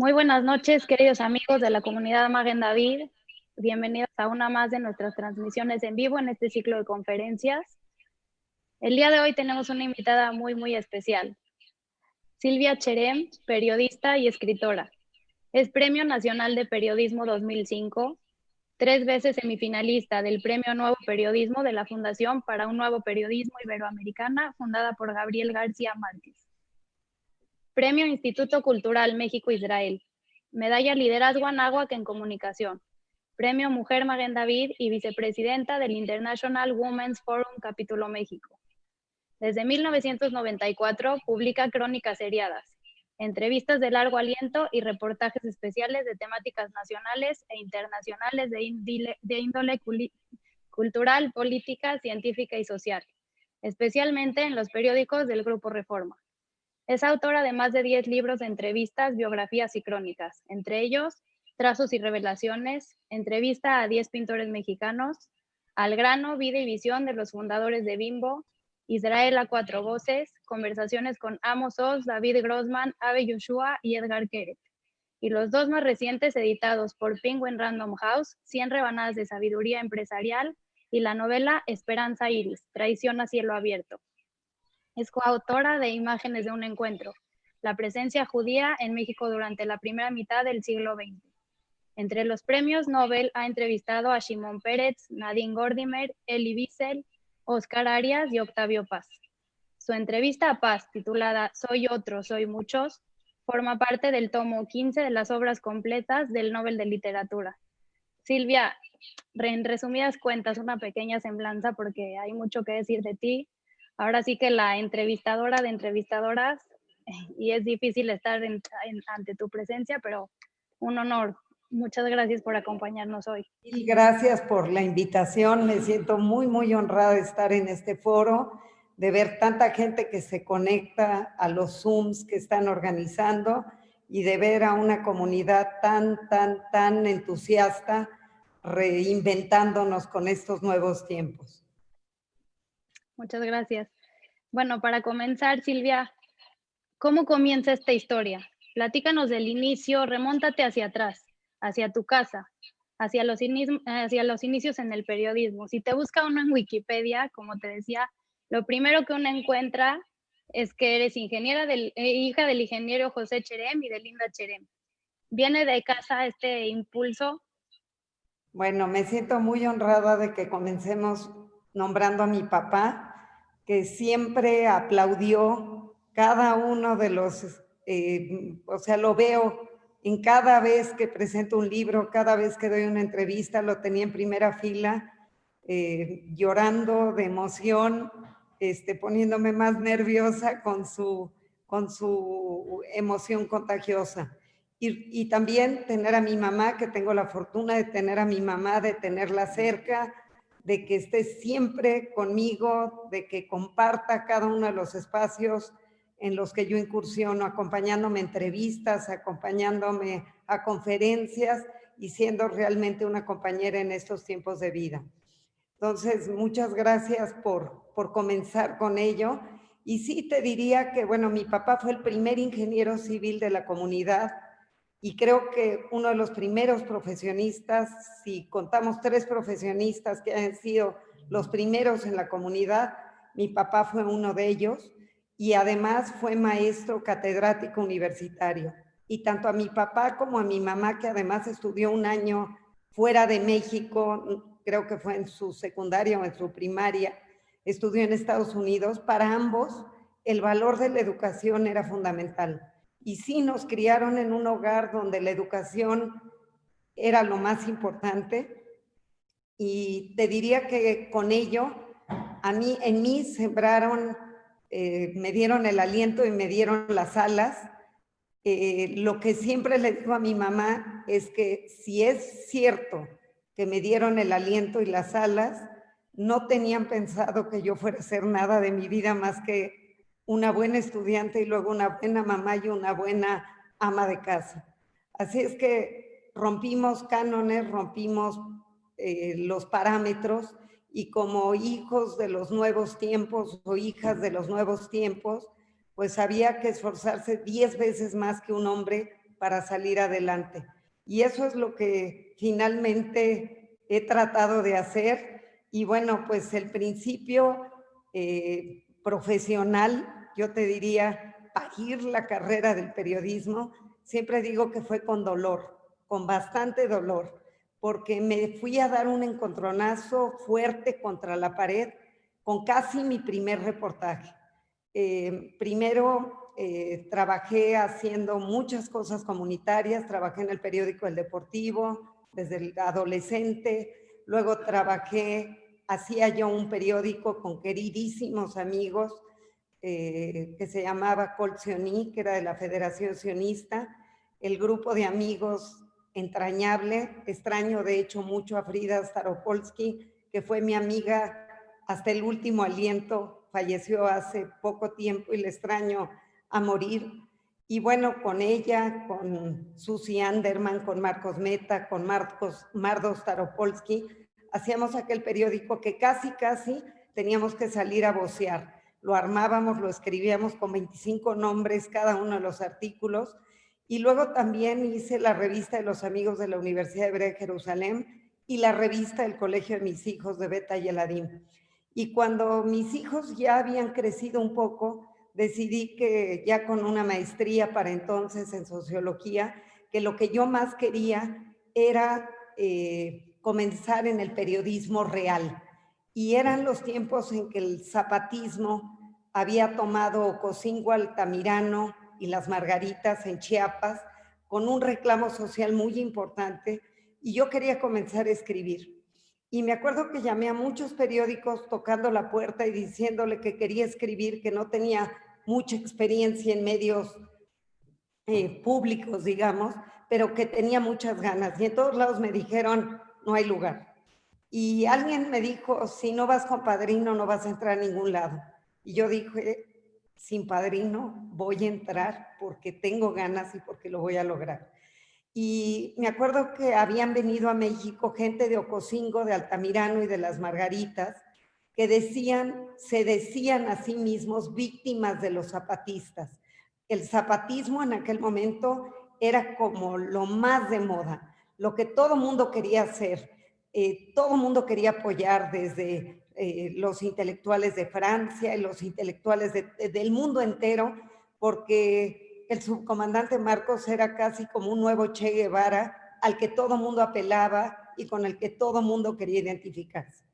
Muy buenas noches, queridos amigos de la comunidad Magen David. Bienvenidos a una más de nuestras transmisiones en vivo en este ciclo de conferencias. El día de hoy tenemos una invitada muy especial, Silvia Cherem, periodista y escritora. Es Premio Nacional de Periodismo 2005, 3 veces semifinalista del Premio Nuevo Periodismo de la Fundación para un Nuevo Periodismo Iberoamericana, fundada por Gabriel García Márquez. Premio Instituto Cultural México-Israel. Medalla Liderazgo Anáhuac en Comunicación. Premio Mujer Magen David y vicepresidenta del International Women's Forum Capítulo México. Desde 1994 publica crónicas seriadas, entrevistas de largo aliento y reportajes especiales de temáticas nacionales e internacionales de índole cultural, política, científica y social, especialmente en los periódicos del Grupo Reforma. Es autora de más de 10 libros de entrevistas, biografías y crónicas, entre ellos Trazos y Revelaciones, Entrevista a 10 pintores mexicanos, Al grano, vida y visión de los fundadores de Bimbo, Israel a 4 voces, conversaciones con Amos Oz, David Grossman, Abe Yoshua y Edgar Keret. Y los 2 más recientes editados por Penguin Random House, 100 rebanadas de sabiduría empresarial y la novela Esperanza Iris, Traición a cielo abierto. Es coautora de Imágenes de un encuentro, la presencia judía en México durante la primera mitad del siglo XX. Entre los premios Nobel ha entrevistado a Shimon Peretz, Nadine Gordimer, Elie Wiesel, Oscar Arias y Octavio Paz. Su entrevista a Paz, titulada Soy otro, soy muchos, forma parte del tomo 15 de las obras completas del Nobel de Literatura. Silvia, en resumidas cuentas, una pequeña semblanza porque hay mucho que decir de ti. Ahora sí que la entrevistadora de entrevistadoras, y es difícil estar ante tu presencia, pero un honor. Muchas gracias por acompañarnos hoy. Y gracias por la invitación. Me siento muy honrada de estar en este foro, de ver tanta gente que se conecta a los Zooms que están organizando y de ver a una comunidad tan entusiasta reinventándonos con estos nuevos tiempos. Muchas gracias. Bueno, para comenzar, Silvia, ¿cómo comienza esta historia? Platícanos del inicio, remóntate hacia atrás, hacia tu casa, hacia los inicios en el periodismo. Si te busca uno en Wikipedia, como te decía, lo primero que uno encuentra es que eres hija del ingeniero José Cherem y de Linda Cherem. ¿Viene de casa este impulso? Bueno, me siento muy honrada de que comencemos nombrando a mi papá, que siempre aplaudió cada uno de los, o sea, lo veo en cada vez que presento un libro, cada vez que doy una entrevista, lo tenía en primera fila, llorando de emoción, poniéndome más nerviosa con su emoción contagiosa. Y también tener a mi mamá, que tengo la fortuna de tener a mi mamá, de tenerla cerca, de que esté siempre conmigo, de que comparta cada uno de los espacios en los que yo incursiono, acompañándome a entrevistas, acompañándome a conferencias y siendo realmente una compañera en estos tiempos de vida. Entonces, muchas gracias por comenzar con ello. Y sí te diría que, bueno, mi papá fue el primer ingeniero civil de la comunidad y creo que uno de los primeros profesionistas, si contamos 3 profesionistas que han sido los primeros en la comunidad, mi papá fue uno de ellos y además fue maestro catedrático universitario. Y tanto a mi papá como a mi mamá, que además estudió un año fuera de México, creo que fue en su secundaria o en su primaria, estudió en Estados Unidos, para ambos el valor de la educación era fundamental. Y sí, nos criaron en un hogar donde la educación era lo más importante. Y te diría que con ello, en mí sembraron, me dieron el aliento y me dieron las alas. Lo que siempre le digo a mi mamá es que si es cierto que me dieron el aliento y las alas, no tenían pensado que yo fuera a hacer nada de mi vida más que una buena estudiante y luego una buena mamá y una buena ama de casa. Así es que rompimos cánones, rompimos los parámetros y como hijos de los nuevos tiempos o hijas de los nuevos tiempos, pues había que esforzarse 10 veces más que un hombre para salir adelante. Y eso es lo que finalmente he tratado de hacer. Y bueno, pues el principio profesional, yo te diría, parir la carrera del periodismo, siempre digo que fue con dolor, con bastante dolor, porque me fui a dar un encontronazo fuerte contra la pared con casi mi primer reportaje. Primero trabajé haciendo muchas cosas comunitarias, trabajé en el periódico El Deportivo desde el adolescente, luego hacía yo un periódico con queridísimos amigos que se llamaba Col Sioní, que era de la Federación Sionista, el grupo de amigos entrañable, extraño de hecho mucho a Frida Staropolsky, que fue mi amiga hasta el último aliento, falleció hace poco tiempo y le extraño a morir. Y bueno, con ella, con Susi Anderman, con Marcos Meta, con Mardo Staropolsky, hacíamos aquel periódico que casi teníamos que salir a vocear. Lo armábamos, lo escribíamos con 25 nombres cada uno de los artículos. Y luego también hice la revista de los amigos de la Universidad Hebrea de Jerusalén y la revista del Colegio de mis hijos de Beta y Eladim. Y cuando mis hijos ya habían crecido un poco, decidí que ya con una maestría para entonces en sociología, que lo que yo más quería era comenzar en el periodismo real. Y eran los tiempos en que el zapatismo había tomado Ocosingo, Altamirano y las Margaritas en Chiapas con un reclamo social muy importante y yo quería comenzar a escribir. Y me acuerdo que llamé a muchos periódicos tocando la puerta y diciéndole que quería escribir, que no tenía mucha experiencia en medios públicos, digamos, pero que tenía muchas ganas. Y en todos lados me dijeron, no hay lugar. Y alguien me dijo, si no vas con padrino no vas a entrar a ningún lado. Y yo dije, sin padrino voy a entrar porque tengo ganas y porque lo voy a lograr. Y me acuerdo que habían venido a México gente de Ocosingo, de Altamirano y de las Margaritas, que se decían a sí mismos víctimas de los zapatistas. El zapatismo en aquel momento era como lo más de moda, lo que todo mundo quería hacer, todo mundo quería apoyar desde los intelectuales de Francia y los intelectuales del mundo entero, porque el subcomandante Marcos era casi como un nuevo Che Guevara al que todo mundo apelaba y con el que todo mundo quería identificarse.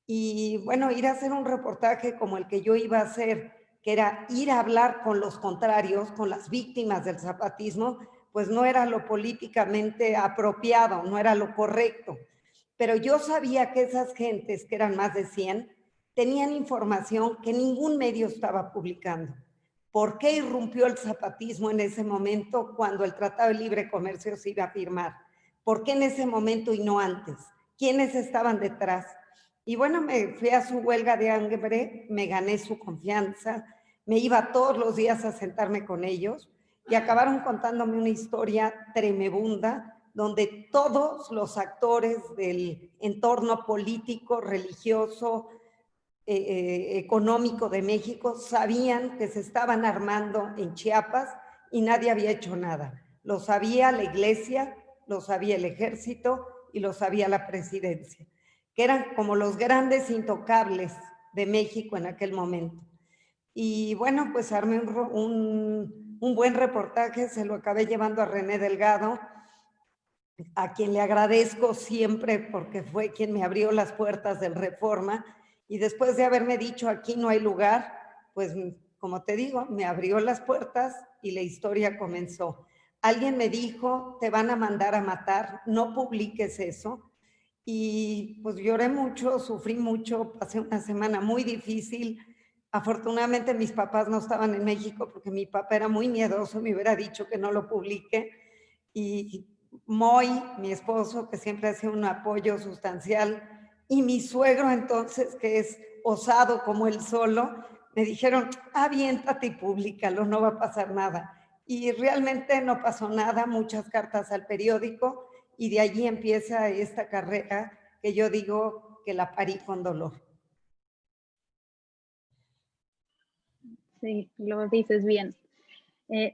Y bueno, ir a hacer un reportaje como el que yo iba a hacer, que era ir a hablar con los contrarios, con las víctimas del zapatismo, pues no era lo políticamente apropiado, no era lo correcto. Pero yo sabía que esas gentes, que eran más de 100, tenían información que ningún medio estaba publicando. ¿Por qué irrumpió el zapatismo en ese momento cuando el Tratado de Libre Comercio se iba a firmar? ¿Por qué en ese momento y no antes? ¿Quiénes estaban detrás? Y bueno, me fui a su huelga de hambre, me gané su confianza, me iba todos los días a sentarme con ellos y acabaron contándome una historia tremebunda donde todos los actores del entorno político, religioso, económico de México sabían que se estaban armando en Chiapas y nadie había hecho nada. Lo sabía la iglesia, lo sabía el ejército y lo sabía la presidencia, que eran como los grandes intocables de México en aquel momento. Y bueno, pues armé un buen reportaje, se lo acabé llevando a René Delgado, a quien le agradezco siempre porque fue quien me abrió las puertas del Reforma, y después de haberme dicho aquí no hay lugar, pues como te digo, me abrió las puertas y la historia comenzó. Alguien me dijo, te van a mandar a matar, no publiques eso. Y pues lloré mucho, sufrí mucho, pasé una semana muy difícil. Afortunadamente mis papás no estaban en México porque mi papá era muy miedoso, me hubiera dicho que no lo publique. Y Moy, mi esposo, que siempre hacía un apoyo sustancial, y mi suegro entonces, que es osado como él solo, me dijeron, aviéntate y públicalo, no va a pasar nada. Y realmente no pasó nada, muchas cartas al periódico, y de allí empieza esta carrera que yo digo que la parí con dolor. Sí, lo dices bien.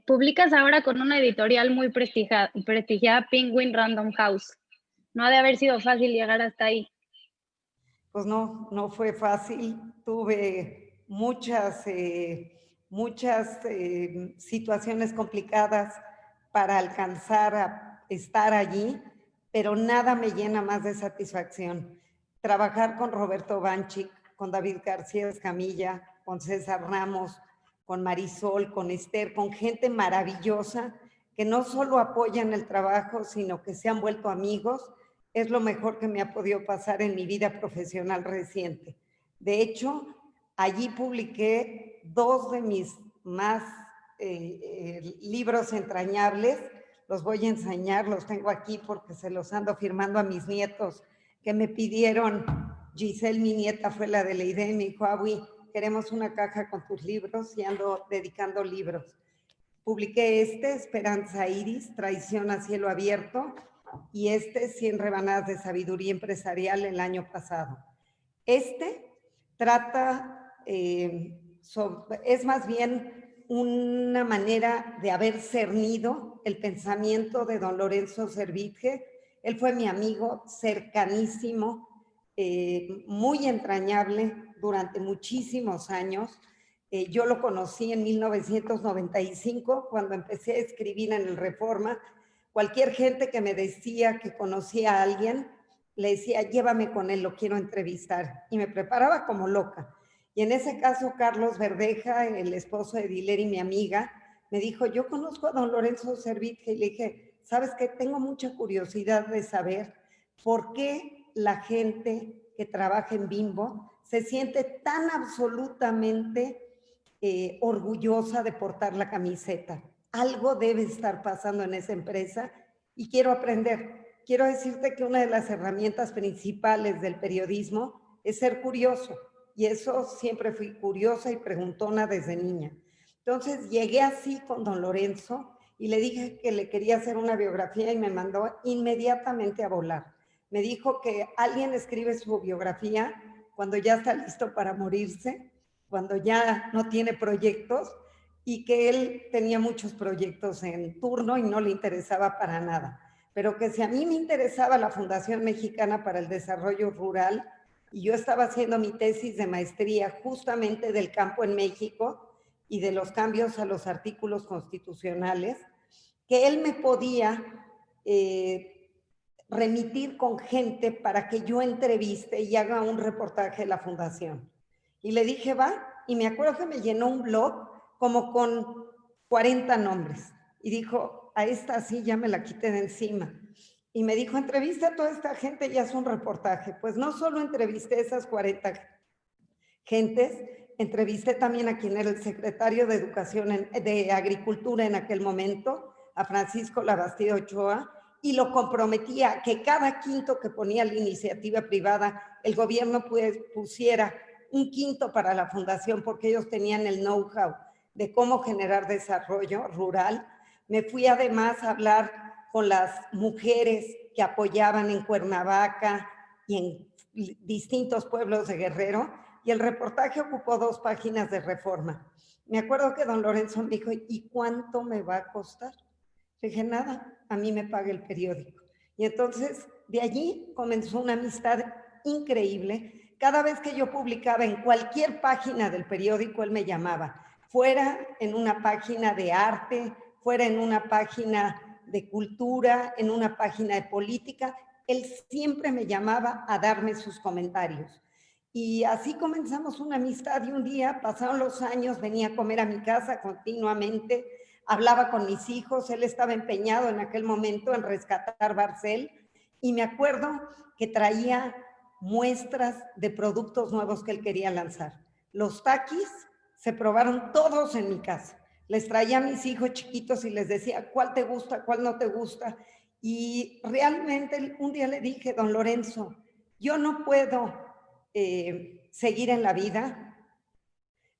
Publicas ahora con una editorial muy prestigiada, Penguin Random House. No ha de haber sido fácil llegar hasta ahí. Pues no, no fue fácil. Tuve muchas situaciones complicadas para alcanzar a estar allí, pero nada me llena más de satisfacción. Trabajar con Roberto Banchik, con David García Escamilla, con César Ramos, con Marisol, con Esther, con gente maravillosa que no solo apoyan el trabajo, sino que se han vuelto amigos, es lo mejor que me ha podido pasar en mi vida profesional reciente. De hecho, allí publiqué 2 de mis más libros entrañables. Los voy a enseñar, los tengo aquí porque se los ando firmando a mis nietos que me pidieron. Giselle, mi nieta, fue la de la idea y me dijo, Awi, queremos una caja con tus libros y ando dedicando libros. Publiqué Esperanza Iris, Traición a cielo abierto, y 100 rebanadas de sabiduría empresarial el año pasado. Trata, es más bien una manera de haber cernido el pensamiento de don Lorenzo Servitje. Él fue mi amigo cercanísimo, muy entrañable durante muchísimos años. Yo lo conocí en 1995, cuando empecé a escribir en el Reforma. Cualquier gente que me decía que conocía a alguien, le decía, llévame con él, lo quiero entrevistar. Y me preparaba como loca. Y en ese caso, Carlos Verdeja, el esposo de Dileri, mi amiga, me dijo, yo conozco a don Lorenzo Servitje. Y le dije, ¿sabes qué? Tengo mucha curiosidad de saber por qué la gente que trabaja en Bimbo se siente tan absolutamente orgullosa de portar la camiseta. Algo debe estar pasando en esa empresa y quiero aprender. Quiero decirte que una de las herramientas principales del periodismo es ser curioso, y eso siempre fui curiosa y preguntona desde niña. Entonces llegué así con don Lorenzo y le dije que le quería hacer una biografía y me mandó inmediatamente a volar. Me dijo que alguien escribe su biografía cuando ya está listo para morirse, cuando ya no tiene proyectos, y que él tenía muchos proyectos en turno y no le interesaba para nada, pero que si a mí me interesaba la Fundación Mexicana para el Desarrollo Rural, y yo estaba haciendo mi tesis de maestría justamente del campo en México y de los cambios a los artículos constitucionales, que él me podía remitir con gente para que yo entreviste y haga un reportaje de la fundación. Y le dije, va, y me acuerdo que me llenó un blog como con 40 nombres. Y dijo, a esta sí ya me la quité de encima. Y me dijo, entrevista a toda esta gente y haz un reportaje. Pues no solo entrevisté a esas 40 gentes, entrevisté también a quien era el secretario de Educación, de Agricultura en aquel momento, a Francisco Labastida Ochoa, y lo comprometía a que cada quinto que ponía la iniciativa privada, el gobierno pusiera un quinto para la fundación, porque ellos tenían el know-how de cómo generar desarrollo rural. Me fui además a hablar con las mujeres que apoyaban en Cuernavaca y en distintos pueblos de Guerrero, y el reportaje ocupó 2 páginas de Reforma. Me acuerdo que don Lorenzo me dijo, ¿y cuánto me va a costar? Le dije, nada, a mí me paga el periódico. Y entonces de allí comenzó una amistad increíble. Cada vez que yo publicaba en cualquier página del periódico, él me llamaba, fuera en una página de arte, fuera en una página de cultura, en una página de política, él siempre me llamaba a darme sus comentarios. Y así comenzamos una amistad, y un día, pasaron los años, venía a comer a mi casa continuamente, hablaba con mis hijos, él estaba empeñado en aquel momento en rescatar Barcel, y me acuerdo que traía muestras de productos nuevos que él quería lanzar. Los taquis se probaron todos en mi casa. Les traía a mis hijos chiquitos y les decía cuál te gusta, cuál no te gusta. Y realmente un día le dije, don Lorenzo, yo no puedo seguir en la vida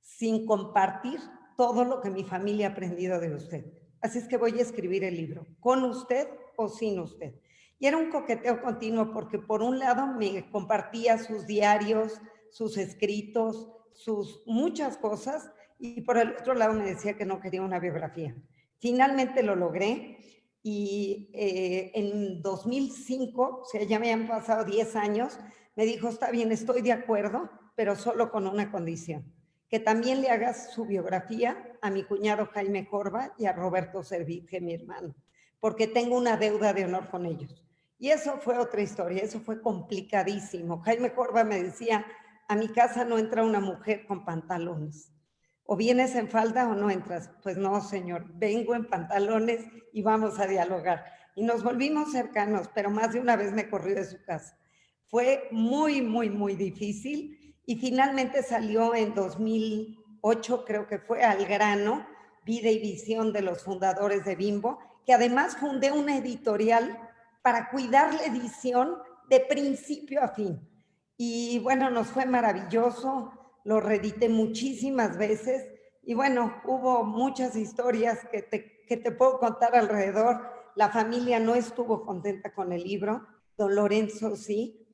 sin compartir todo lo que mi familia ha aprendido de usted. Así es que voy a escribir el libro, con usted o sin usted. Y era un coqueteo continuo, porque por un lado me compartía sus diarios, sus escritos, sus muchas cosas, y por el otro lado me decía que no quería una biografía. Finalmente lo logré y en 2005, o sea, ya me han pasado 10 años, me dijo, está bien, estoy de acuerdo, pero solo con una condición, que también le hagas su biografía a mi cuñado Jaime Corva y a Roberto Servitje, mi hermano, porque tengo una deuda de honor con ellos. Y eso fue otra historia, eso fue complicadísimo. Jaime Corva me decía, a mi casa no entra una mujer con pantalones. O vienes en falda o no entras. Pues no, señor, vengo en pantalones y vamos a dialogar. Y nos volvimos cercanos, pero más de una vez me corrió de su casa. Fue muy, muy, muy difícil y finalmente salió en 2008, creo que fue, Al Grano, Vida y Visión de los fundadores de Bimbo, que además fundé una editorial para cuidar la edición de principio a fin. Y bueno, nos fue maravilloso, lo reedité muchísimas veces y bueno, hubo muchas historias que te puedo contar alrededor. La familia no estuvo contenta con el libro, don Lorenzo sí,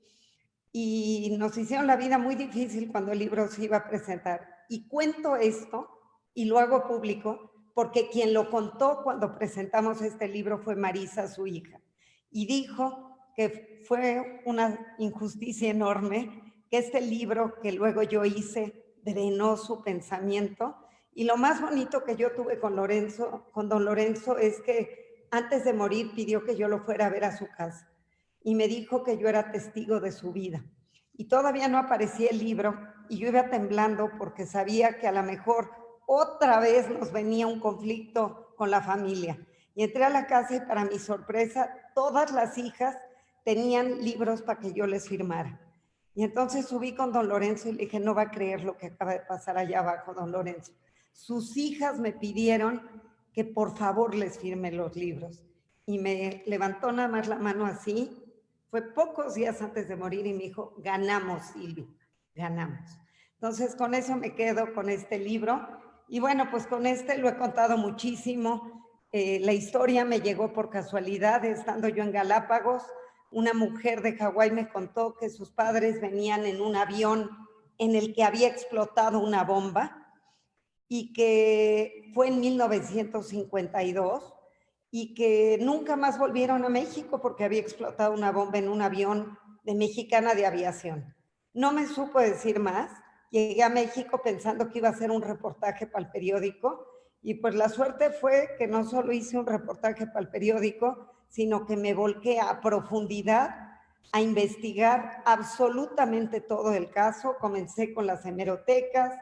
y nos hicieron la vida muy difícil cuando el libro se iba a presentar. Y cuento esto y lo hago público porque quien lo contó cuando presentamos este libro fue Marisa, su hija, y dijo que fue una injusticia enorme que este libro que luego yo hice drenó su pensamiento. Y lo más bonito que yo tuve con don Lorenzo, es que antes de morir pidió que yo lo fuera a ver a su casa y me dijo que yo era testigo de su vida. Y todavía no aparecía el libro y yo iba temblando porque sabía que a lo mejor otra vez nos venía un conflicto con la familia. Y entré a la casa y para mi sorpresa, todas las hijas tenían libros para que yo les firmara. Y entonces subí con don Lorenzo y le dije, no va a creer lo que acaba de pasar allá abajo, don Lorenzo. Sus hijas me pidieron que por favor les firme los libros. Y me levantó nada más la mano así. Fue pocos días antes de morir y me dijo, ganamos, Silvia, ganamos. Entonces con eso me quedo con este libro. Y bueno, pues con este lo he contado muchísimo. La historia me llegó por casualidad, estando yo en Galápagos. Una mujer de Hawái me contó que sus padres venían en un avión en el que había explotado una bomba y que fue en 1952 y que nunca más volvieron a México porque había explotado una bomba en un avión de Mexicana de Aviación. No me supo decir más. Llegué a México pensando que iba a hacer un reportaje para el periódico y pues la suerte fue que no solo hice un reportaje para el periódico, sino que me volqué a profundidad a investigar absolutamente todo el caso. Comencé con las hemerotecas,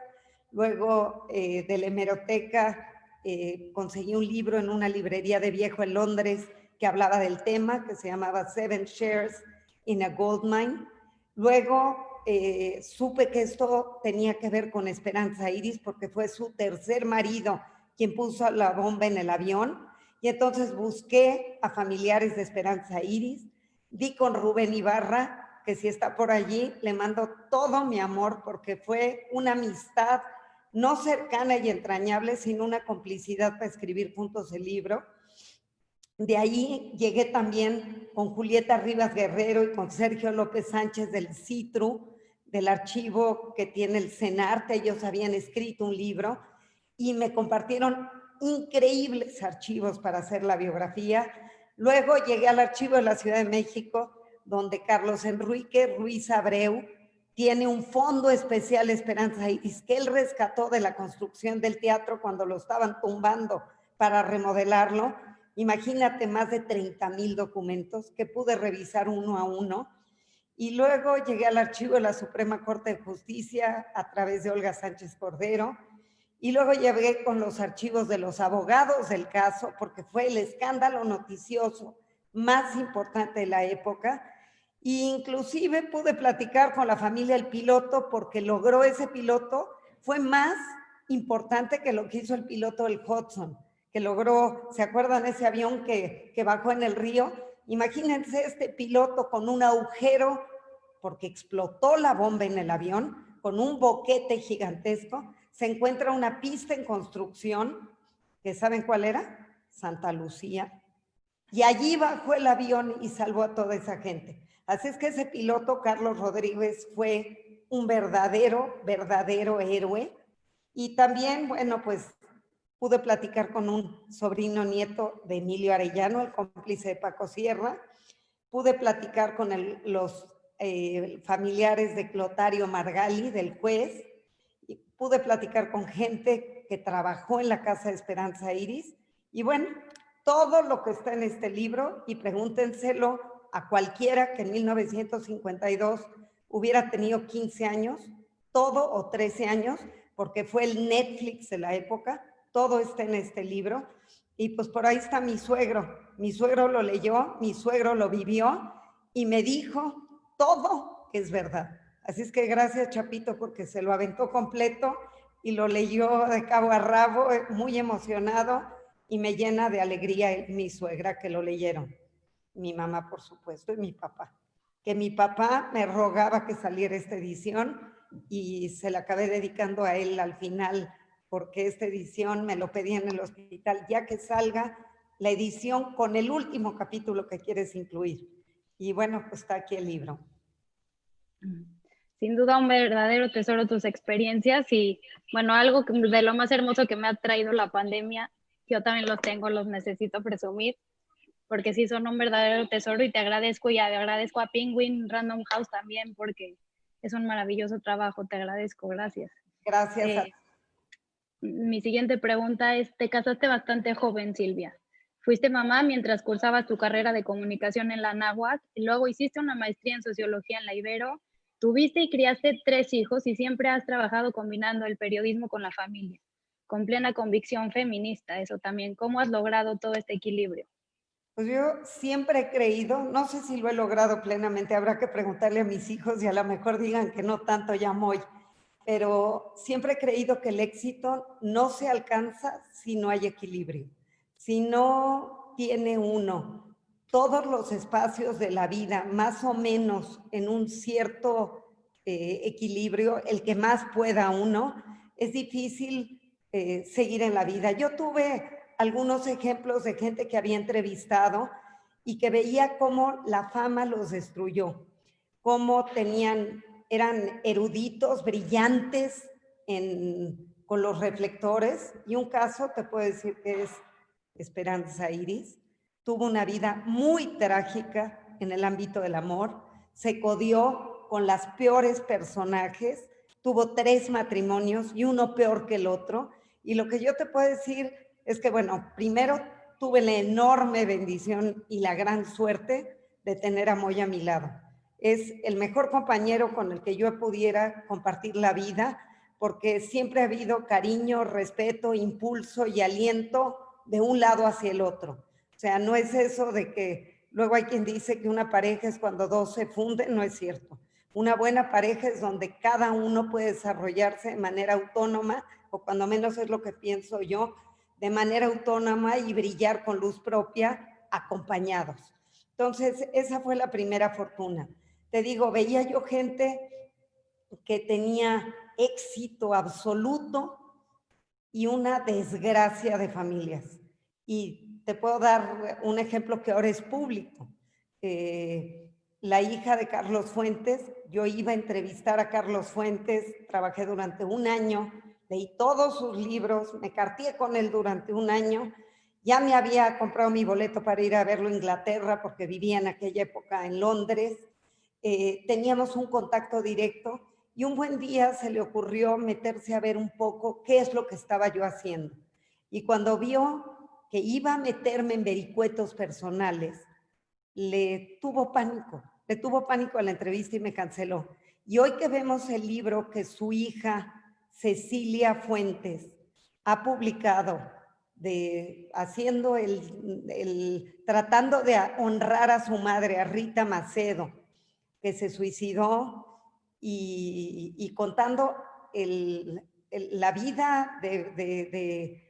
luego de la hemeroteca conseguí un libro en una librería de viejo en Londres que hablaba del tema, que se llamaba Seven Shares in a Gold Mine. Luego supe que esto tenía que ver con Esperanza Iris porque fue su tercer marido quien puso la bomba en el avión, y entonces busqué a familiares de Esperanza Iris, di con Rubén Ibarra, que si está por allí, le mando todo mi amor porque fue una amistad no cercana y entrañable, sino una complicidad para escribir juntos el libro. De ahí llegué también con Julieta Rivas Guerrero y con Sergio López Sánchez del CITRU, del archivo que tiene el CENARTE. Ellos habían escrito un libro y me compartieron increíbles archivos para hacer la biografía. Luego llegué al archivo de la Ciudad de México, donde Carlos Enrique Ruiz Abreu tiene un fondo especial Esperanza Iris que él rescató de la construcción del teatro cuando lo estaban tumbando para remodelarlo. Imagínate, más de 30,000 documentos que pude revisar uno a uno. Y luego llegué al archivo de la Suprema Corte de Justicia a través de Olga Sánchez Cordero. Y luego llegué con los archivos de los abogados del caso, porque fue el escándalo noticioso más importante de la época. E inclusive pude platicar con la familia del piloto, porque logró ese piloto, fue más importante que lo que hizo el piloto del Hudson, que logró, ¿se acuerdan ese avión que bajó en el río? Imagínense este piloto con un agujero, porque explotó la bomba en el avión, con un boquete gigantesco. Se encuentra una pista en construcción, que ¿saben cuál era? Santa Lucía. Y allí bajó el avión y salvó a toda esa gente. Así es que ese piloto, Carlos Rodríguez, fue un verdadero héroe. Y también, bueno, pues pude platicar con un sobrino nieto de Emilio Arellano, el cómplice de Paco Sierra. Pude platicar con los familiares de Clotario Margali, del juez. Y pude platicar con gente que trabajó en la Casa de Esperanza Iris. Y bueno, todo lo que está en este libro, y pregúntenselo a cualquiera que en 1952 hubiera tenido 15 años, todo o 13 años, porque fue el Netflix de la época, todo está en este libro. Y pues por ahí está mi suegro lo leyó, mi suegro lo vivió y me dijo todo que es verdad. Así es que gracias, Chapito, porque se lo aventó completo y lo leyó de cabo a rabo, muy emocionado, y me llena de alegría mi suegra que lo leyeron. Mi mamá, por supuesto, y mi papá. Que mi papá me rogaba que saliera esta edición y se la acabé dedicando a él al final, porque esta edición me lo pedía en el hospital, ya que salga la edición con el último capítulo que quieres incluir. Y bueno, pues está aquí el libro. Sin duda un verdadero tesoro tus experiencias y bueno, algo de lo más hermoso que me ha traído la pandemia, yo también los tengo, los necesito presumir, porque sí son un verdadero tesoro y te agradezco y agradezco a Penguin Random House también porque es un maravilloso trabajo, te agradezco, gracias. Gracias a ti. Mi siguiente pregunta es, te casaste bastante joven, Silvia. Fuiste mamá mientras cursabas tu carrera de comunicación en la Anáhuac y luego hiciste una maestría en sociología en la Ibero. Tuviste y criaste 3 hijos y siempre has trabajado combinando el periodismo con la familia, con plena convicción feminista, eso también. ¿Cómo has logrado todo este equilibrio? Pues yo siempre he creído, no sé si lo he logrado plenamente, habrá que preguntarle a mis hijos y a lo mejor digan que no tanto ya muy, pero siempre he creído que el éxito no se alcanza si no hay equilibrio, si no tiene uno todos los espacios de la vida más o menos en un cierto equilibrio, el que más pueda uno, es difícil seguir en la vida. Yo tuve algunos ejemplos de gente que había entrevistado y que veía cómo la fama los destruyó, cómo eran eruditos, brillantes con los reflectores. Y un caso, te puedo decir que es Esperanza Iris, tuvo una vida muy trágica en el ámbito del amor, se codió con las peores personajes, tuvo 3 matrimonios y uno peor que el otro. Y lo que yo te puedo decir es que, bueno, primero tuve la enorme bendición y la gran suerte de tener a Moy a mi lado. Es el mejor compañero con el que yo pudiera compartir la vida, porque siempre ha habido cariño, respeto, impulso y aliento de un lado hacia el otro. O sea, no es eso de que luego hay quien dice que una pareja es cuando dos se funden, no es cierto. Una buena pareja es donde cada uno puede desarrollarse de manera autónoma, o cuando menos es lo que pienso yo, de manera autónoma y brillar con luz propia, acompañados. Entonces, esa fue la primera fortuna. Te digo, veía yo gente que tenía éxito absoluto y una desgracia de familias. Y te puedo dar un ejemplo que ahora es público. La hija de Carlos Fuentes, yo iba a entrevistar a Carlos Fuentes, trabajé durante un año, leí todos sus libros, me carteé con él durante un año, ya me había comprado mi boleto para ir a verlo a Inglaterra porque vivía en aquella época en Londres, teníamos un contacto directo y un buen día se le ocurrió meterse a ver un poco qué es lo que estaba yo haciendo. Y cuando vio que iba a meterme en vericuetos personales, le tuvo pánico a la entrevista y me canceló. Y hoy que vemos el libro que su hija Cecilia Fuentes ha publicado, tratando de honrar a su madre, a Rita Macedo, que se suicidó, y contando la vida de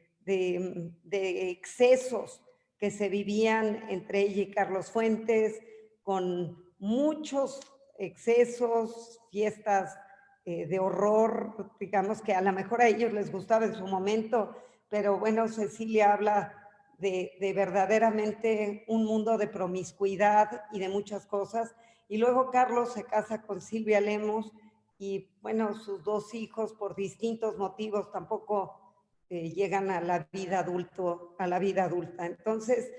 excesos que se vivían entre ella y Carlos Fuentes, con muchos excesos, fiestas de horror, digamos que a lo mejor a ellos les gustaba en su momento, pero bueno, Cecilia habla de verdaderamente un mundo de promiscuidad y de muchas cosas. Y luego Carlos se casa con Silvia Lemos y bueno, sus 2 hijos por distintos motivos tampoco llegan a la vida adulta. Entonces,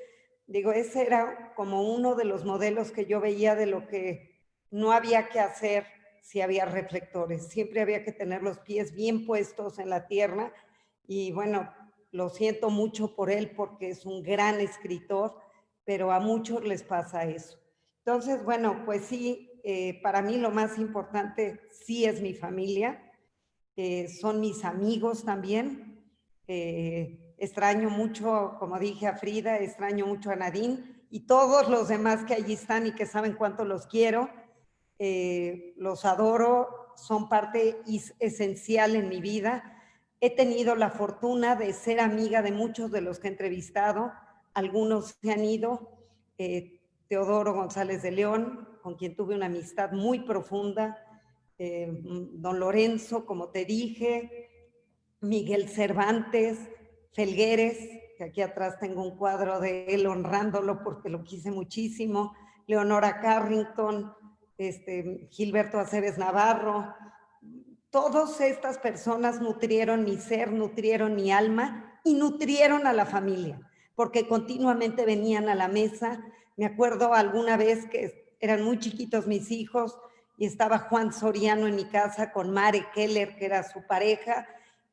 digo, ese era como uno de los modelos que yo veía de lo que no había que hacer si había reflectores. Siempre había que tener los pies bien puestos en la tierra y bueno, lo siento mucho por él porque es un gran escritor, pero a muchos les pasa eso. Entonces, bueno, pues sí, para mí lo más importante sí es mi familia, son mis amigos también. Extraño mucho, como dije, a Frida, extraño mucho a Nadine y todos los demás que allí están y que saben cuánto los quiero. Los adoro, son parte esencial en mi vida. He tenido la fortuna de ser amiga de muchos de los que he entrevistado, algunos se han ido. Teodoro González de León, con quien tuve una amistad muy profunda, don Lorenzo, como te dije, Miguel Cervantes, Felgueres, que aquí atrás tengo un cuadro de él honrándolo porque lo quise muchísimo, Leonora Carrington, Gilberto Aceves Navarro. Todas estas personas nutrieron mi ser, nutrieron mi alma y nutrieron a la familia, porque continuamente venían a la mesa. Me acuerdo alguna vez que eran muy chiquitos mis hijos y estaba Juan Soriano en mi casa con Mare Keller, que era su pareja,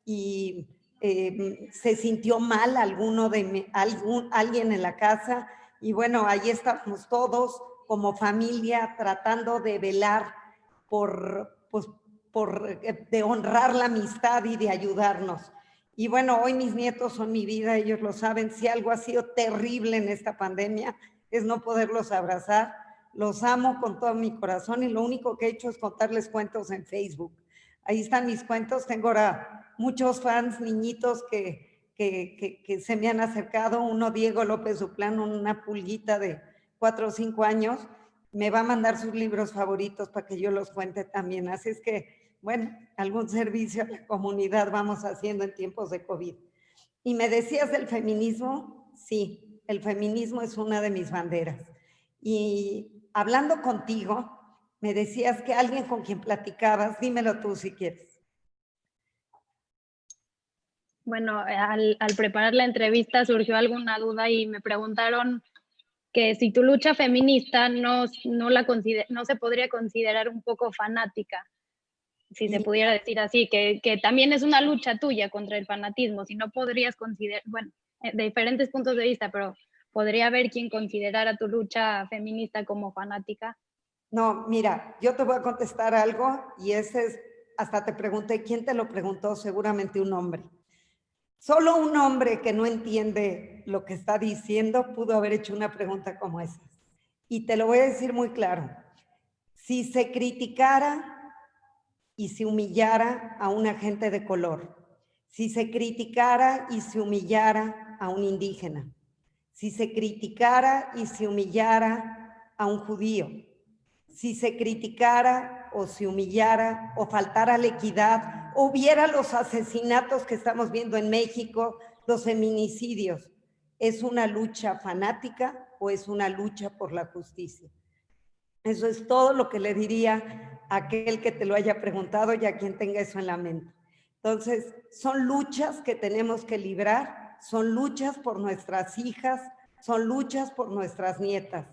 y se sintió mal alguien en la casa, y bueno, ahí estábamos todos como familia tratando de velar de honrar la amistad y de ayudarnos. Y bueno, hoy mis nietos son mi vida, ellos lo saben. Si algo ha sido terrible en esta pandemia es no poderlos abrazar. Los amo con todo mi corazón y lo único que he hecho es contarles cuentos en Facebook. Ahí están mis cuentos. Tengo ahora muchos fans, niñitos que se me han acercado. Uno, Diego López Duplán, una pulguita de 4 o 5 años, me va a mandar sus libros favoritos para que yo los cuente también. Así es que, bueno, algún servicio a la comunidad vamos haciendo en tiempos de COVID. Y me decías del feminismo, sí, el feminismo es una de mis banderas. Y hablando contigo, me decías que alguien con quien platicabas, dímelo tú si quieres. Bueno, al preparar la entrevista surgió alguna duda y me preguntaron que si tu lucha feminista no se podría considerar un poco fanática, si se pudiera decir así, que también es una lucha tuya contra el fanatismo, si no podrías considerar, bueno, de diferentes puntos de vista, pero podría haber quien considerara tu lucha feminista como fanática. No, mira, yo te voy a contestar algo y ese es, hasta te pregunté, ¿quién te lo preguntó? Seguramente un hombre. Solo un hombre que no entiende lo que está diciendo pudo haber hecho una pregunta como esa. Y te lo voy a decir muy claro. Si se criticara y se humillara a una gente de color, si se criticara y se humillara a un indígena, si se criticara y se humillara a un judío, si se criticara o se humillara o faltara la equidad, o hubiera los asesinatos que estamos viendo en México, los feminicidios, ¿es una lucha fanática o es una lucha por la justicia? Eso es todo lo que le diría a aquel que te lo haya preguntado y a quien tenga eso en la mente. Entonces, son luchas que tenemos que librar, son luchas por nuestras hijas, son luchas por nuestras nietas,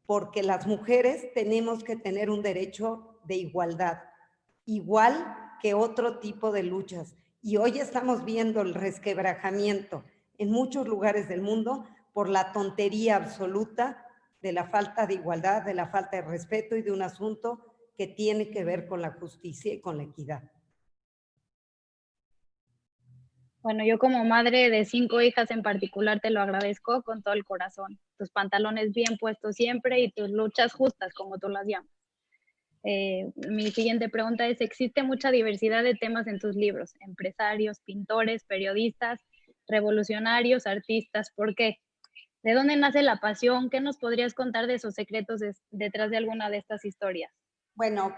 porque las mujeres tenemos que tener un derecho de igualdad, igual que otro tipo de luchas. Y hoy estamos viendo el resquebrajamiento en muchos lugares del mundo por la tontería absoluta de la falta de igualdad, de la falta de respeto y de un asunto que tiene que ver con la justicia y con la equidad. Bueno, yo como madre de 5 hijas en particular te lo agradezco con todo el corazón. Tus pantalones bien puestos siempre y tus luchas justas, como tú las llamas. Mi siguiente pregunta es, ¿existe mucha diversidad de temas en tus libros? Empresarios, pintores, periodistas, revolucionarios, artistas, ¿por qué? ¿De dónde nace la pasión? ¿Qué nos podrías contar de esos secretos detrás de alguna de estas historias? Bueno,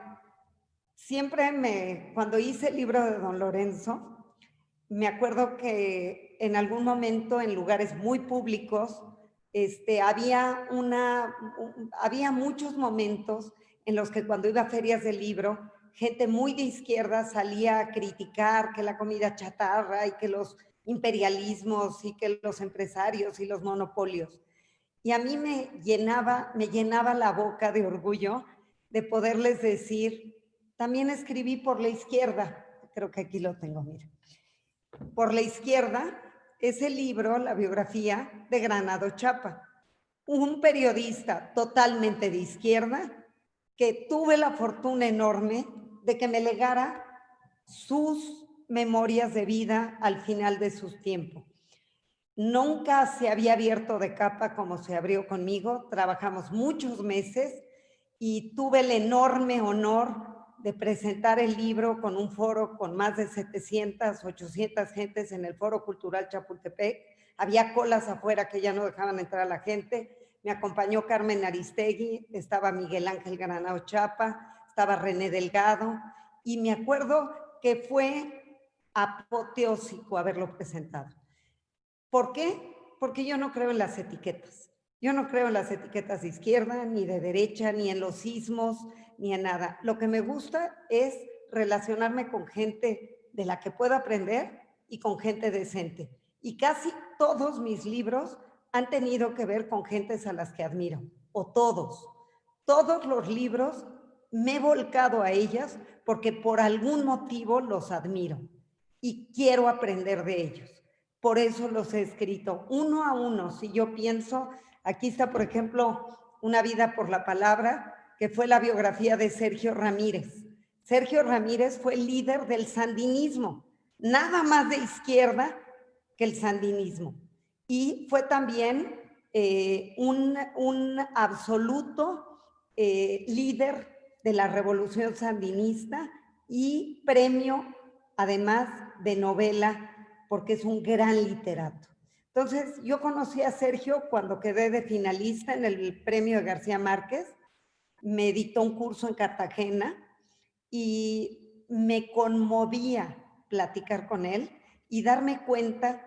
cuando hice el libro de don Lorenzo, me acuerdo que en algún momento en lugares muy públicos había muchos momentos en los que cuando iba a ferias del libro gente muy de izquierda salía a criticar que la comida chatarra y que los imperialismos y que los empresarios y los monopolios. Y a mí me llenaba la boca de orgullo de poderles decir, también escribí por la izquierda, creo que aquí lo tengo, mira. Por la izquierda es el libro, la biografía de Granados Chapa, un periodista totalmente de izquierda que tuve la fortuna enorme de que me legara sus memorias de vida al final de sus tiempos. Nunca se había abierto de capa como se abrió conmigo, trabajamos muchos meses y tuve el enorme honor de presentar el libro con un foro con más de 700, 800 gentes en el Foro Cultural Chapultepec. Había colas afuera que ya no dejaban entrar a la gente. Me acompañó Carmen Aristegui, estaba Miguel Ángel Granados Chapa, estaba René Delgado, y me acuerdo que fue apoteósico haberlo presentado. ¿Por qué? Porque yo no creo en las etiquetas. Yo no creo en las etiquetas de izquierda, ni de derecha, ni en los sismos, ni en nada. Lo que me gusta es relacionarme con gente de la que pueda aprender y con gente decente. Y casi todos mis libros han tenido que ver con gentes a las que admiro, o todos. Todos los libros me he volcado a ellas porque por algún motivo los admiro y quiero aprender de ellos. Por eso los he escrito uno a uno. Si yo pienso, aquí está, por ejemplo, Una vida por la palabra, que fue la biografía de Sergio Ramírez. Sergio Ramírez fue el líder del sandinismo, nada más de izquierda que el sandinismo. Y fue también un absoluto líder de la revolución sandinista y premio, además de novela, porque es un gran literato. Entonces, yo conocí a Sergio cuando quedé de finalista en el premio de García Márquez, me dictó un curso en Cartagena y me conmovía platicar con él y darme cuenta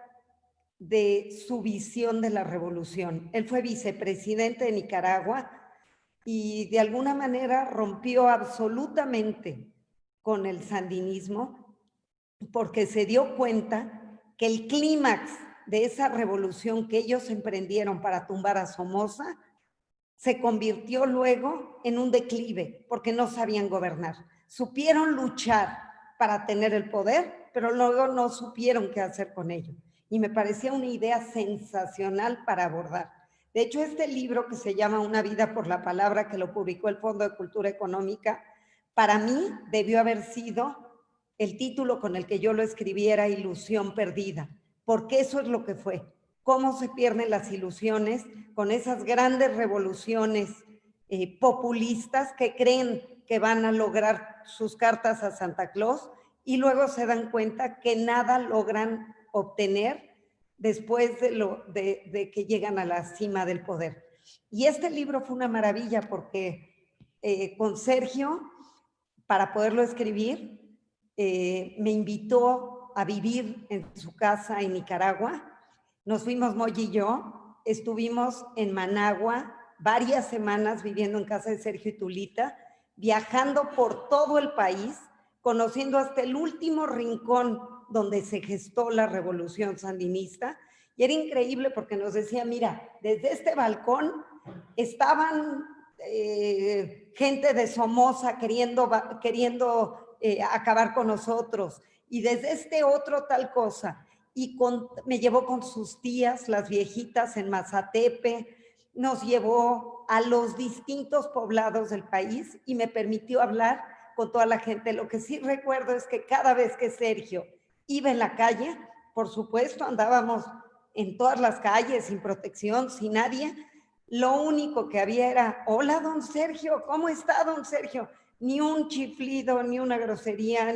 de su visión de la revolución. Él fue vicepresidente de Nicaragua y de alguna manera rompió absolutamente con el sandinismo porque se dio cuenta que el clímax de esa revolución que ellos emprendieron para tumbar a Somoza se convirtió luego en un declive porque no sabían gobernar. Supieron luchar para tener el poder, pero luego no supieron qué hacer con ello. Y me parecía una idea sensacional para abordar. De hecho, este libro que se llama Una vida por la palabra, que lo publicó el Fondo de Cultura Económica, para mí debió haber sido el título con el que yo lo escribiera, Ilusión Perdida, porque eso es lo que fue. Cómo se pierden las ilusiones con esas grandes revoluciones populistas que creen que van a lograr sus cartas a Santa Claus y luego se dan cuenta que nada logran obtener después de que llegan a la cima del poder. Y este libro fue una maravilla porque con Sergio, para poderlo escribir, me invitó a vivir en su casa en Nicaragua. Nos fuimos Moy y yo, estuvimos en Managua varias semanas viviendo en casa de Sergio y Tulita, viajando por todo el país, conociendo hasta el último rincón donde se gestó la revolución sandinista. Y era increíble porque nos decía, mira, desde este balcón estaban gente de Somoza queriendo acabar con nosotros, y desde este otro tal cosa, y me llevó con sus tías, las viejitas en Mazatepe, nos llevó a los distintos poblados del país y me permitió hablar con toda la gente. Lo que sí recuerdo es que cada vez que Sergio iba en la calle, por supuesto andábamos en todas las calles sin protección, sin nadie, lo único que había era, hola don Sergio, ¿cómo está don Sergio? Ni un chiflido, ni una grosería,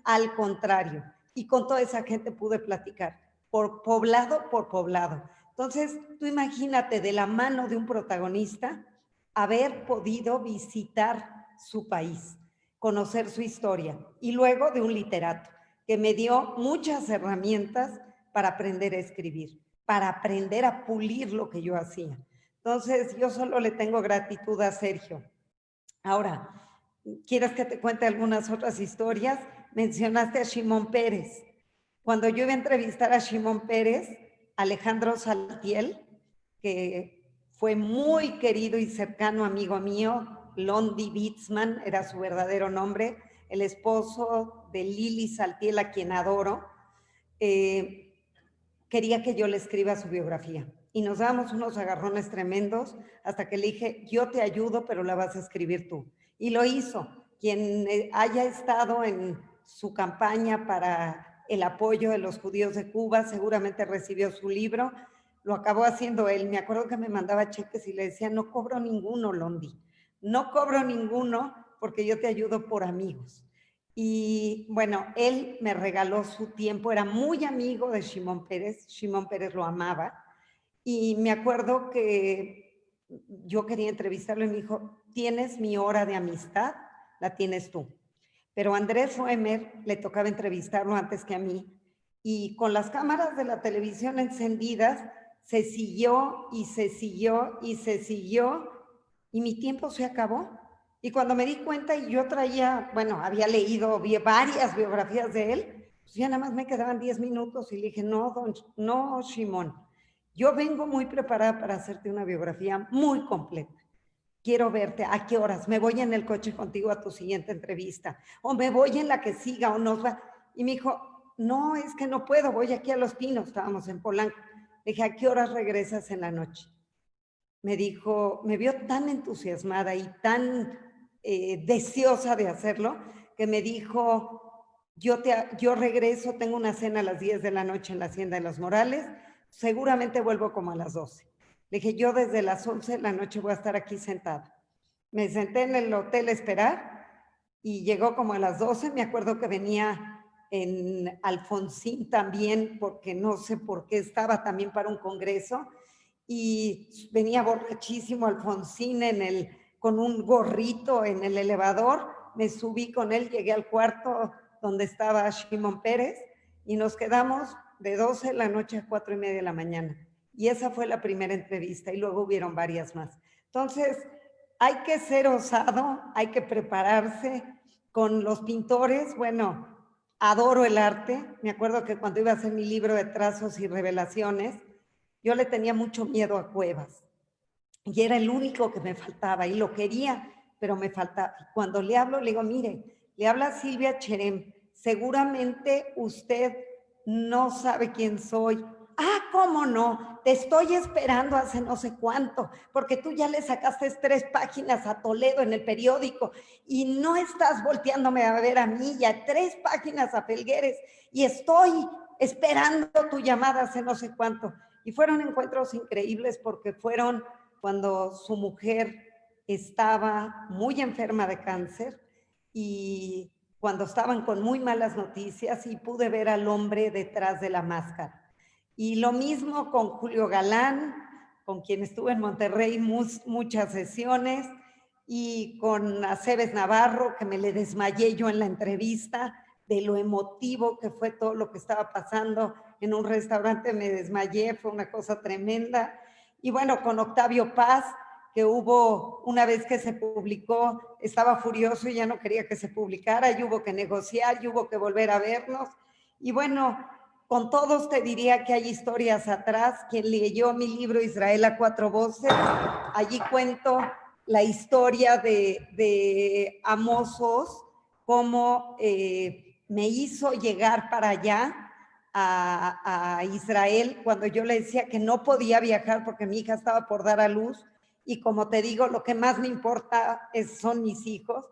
al contrario. Y con toda esa gente pude platicar, por poblado. Entonces, tú imagínate, de la mano de un protagonista, haber podido visitar su país, conocer su historia, y luego de un literato, que me dio muchas herramientas para aprender a escribir, para aprender a pulir lo que yo hacía. Entonces, yo solo le tengo gratitud a Sergio. Ahora, ¿Quieres que te cuente algunas otras historias? Mencionaste a Shimon Pérez. Cuando yo iba a entrevistar a Shimon Pérez, Alejandro Saltiel, que fue muy querido y cercano amigo mío, Londi Bitzman era su verdadero nombre, el esposo de Lili Saltiel, a quien adoro, quería que yo le escriba su biografía. Y nos dábamos unos agarrones tremendos hasta que le dije, yo te ayudo, pero la vas a escribir tú. Y lo hizo. Quien haya estado en su campaña para el apoyo de los judíos de Cuba seguramente recibió su libro. Lo acabó haciendo él. Me acuerdo que me mandaba cheques y le decía, no cobro ninguno, Londi. No cobro ninguno porque yo te ayudo por amigos. Y bueno, él me regaló su tiempo, era muy amigo de Shimon Pérez lo amaba. Y me acuerdo que yo quería entrevistarlo y me dijo, tienes mi hora de amistad, la tienes tú. Pero a Andrés Roemer le tocaba entrevistarlo antes que a mí. Y con las cámaras de la televisión encendidas, se siguió y se siguió y se siguió y mi tiempo se acabó. Y cuando me di cuenta y yo traía, bueno, había leído varias biografías de él, pues ya nada más me quedaban 10 minutos y le dije, no, Shimon, yo vengo muy preparada para hacerte una biografía muy completa. Quiero verte, ¿a qué horas? Me voy en el coche contigo a tu siguiente entrevista, o me voy en la que siga, o nos va. Y me dijo, no, es que no puedo, voy aquí a Los Pinos, estábamos en Polanco. Le dije, ¿a qué horas regresas en la noche? Me dijo, me vio tan entusiasmada y tan deseosa de hacerlo, que me dijo, yo regreso, tengo una cena a las 10 de la noche en la Hacienda de los Morales, seguramente vuelvo como a las 12. Le dije, yo desde las 11 de la noche voy a estar aquí sentada. Me senté en el hotel a esperar y llegó como a las 12, me acuerdo que venía en Alfonsín también, porque no sé por qué estaba también para un congreso, y venía borrachísimo Alfonsín con un gorrito en el elevador, me subí con él, llegué al cuarto donde estaba Shimon Pérez y nos quedamos de 12 de la noche a 4:30 de la mañana. Y esa fue la primera entrevista y luego hubieron varias más. Entonces, hay que ser osado, hay que prepararse. Con los pintores, bueno, adoro el arte. Me acuerdo que cuando iba a hacer mi libro de trazos y revelaciones, yo le tenía mucho miedo a Cuevas y era el único que me faltaba y lo quería, pero me faltaba. Cuando le hablo, le digo, mire, le habla Silvia Cherem, seguramente usted no sabe quién soy. Ah, ¿cómo no? Te estoy esperando hace no sé cuánto, porque tú ya le sacaste 3 páginas a Toledo en el periódico y no estás volteándome a ver a mí, ya 3 páginas a Felgueres y estoy esperando tu llamada hace no sé cuánto. Y fueron encuentros increíbles porque fueron cuando su mujer estaba muy enferma de cáncer y cuando estaban con muy malas noticias y pude ver al hombre detrás de la máscara. Y lo mismo con Julio Galán, con quien estuve en Monterrey muchas sesiones, y con Aceves Navarro, que me le desmayé yo en la entrevista de lo emotivo que fue todo lo que estaba pasando en un restaurante, me desmayé, fue una cosa tremenda. Y bueno, con Octavio Paz, que hubo, una vez que se publicó, estaba furioso y ya no quería que se publicara, y hubo que negociar, y hubo que volver a vernos. Y bueno, con todos te diría que hay historias atrás. Quien leyó mi libro Israel a 4 voces, allí cuento la historia de Amos Oz, cómo me hizo llegar para allá a Israel cuando yo le decía que no podía viajar porque mi hija estaba por dar a luz y como te digo, lo que más me importa son mis hijos.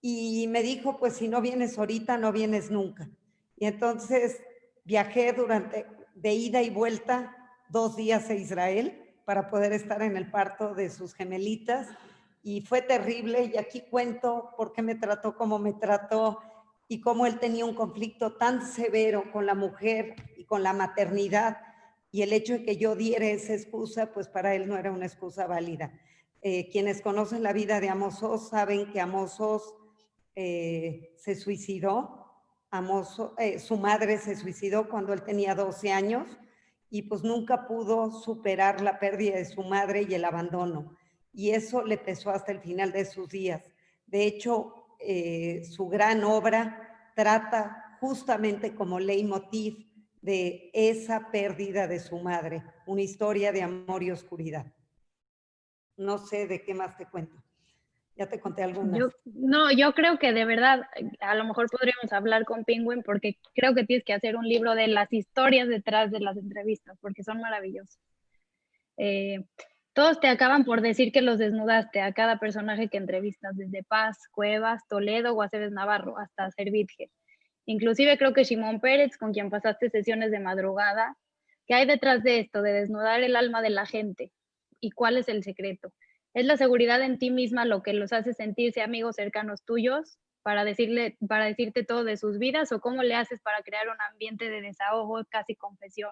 Y me dijo, pues si no vienes ahorita, no vienes nunca. Y entonces viajé de ida y vuelta 2 días a Israel para poder estar en el parto de sus gemelitas y fue terrible. Y aquí cuento por qué me trató como me trató y cómo él tenía un conflicto tan severo con la mujer y con la maternidad, y el hecho de que yo diera esa excusa, pues para él no era una excusa válida. Quienes conocen la vida de Amos Oz saben que Amos Oz se suicidó. Su madre se suicidó cuando él tenía 12 años y pues nunca pudo superar la pérdida de su madre y el abandono. Y eso le pesó hasta el final de sus días. De hecho, su gran obra trata justamente como leitmotiv de esa pérdida de su madre, una historia de amor y oscuridad. No sé de qué más te cuento. Ya te conté algunas. Yo creo que de verdad, a lo mejor podríamos hablar con Penguin porque creo que tienes que hacer un libro de las historias detrás de las entrevistas, porque son maravillosas. Todos te acaban por decir que los desnudaste a cada personaje que entrevistas, desde Paz, Cuevas, Toledo o Aceves Navarro, hasta Servidge. Inclusive creo que Shimon Pérez, con quien pasaste sesiones de madrugada. ¿Qué hay detrás de esto, de desnudar el alma de la gente? ¿Y cuál es el secreto? ¿Es la seguridad en ti misma lo que los hace sentirse amigos cercanos tuyos para decirte todo de sus vidas? ¿O cómo le haces para crear un ambiente de desahogo, casi confesión?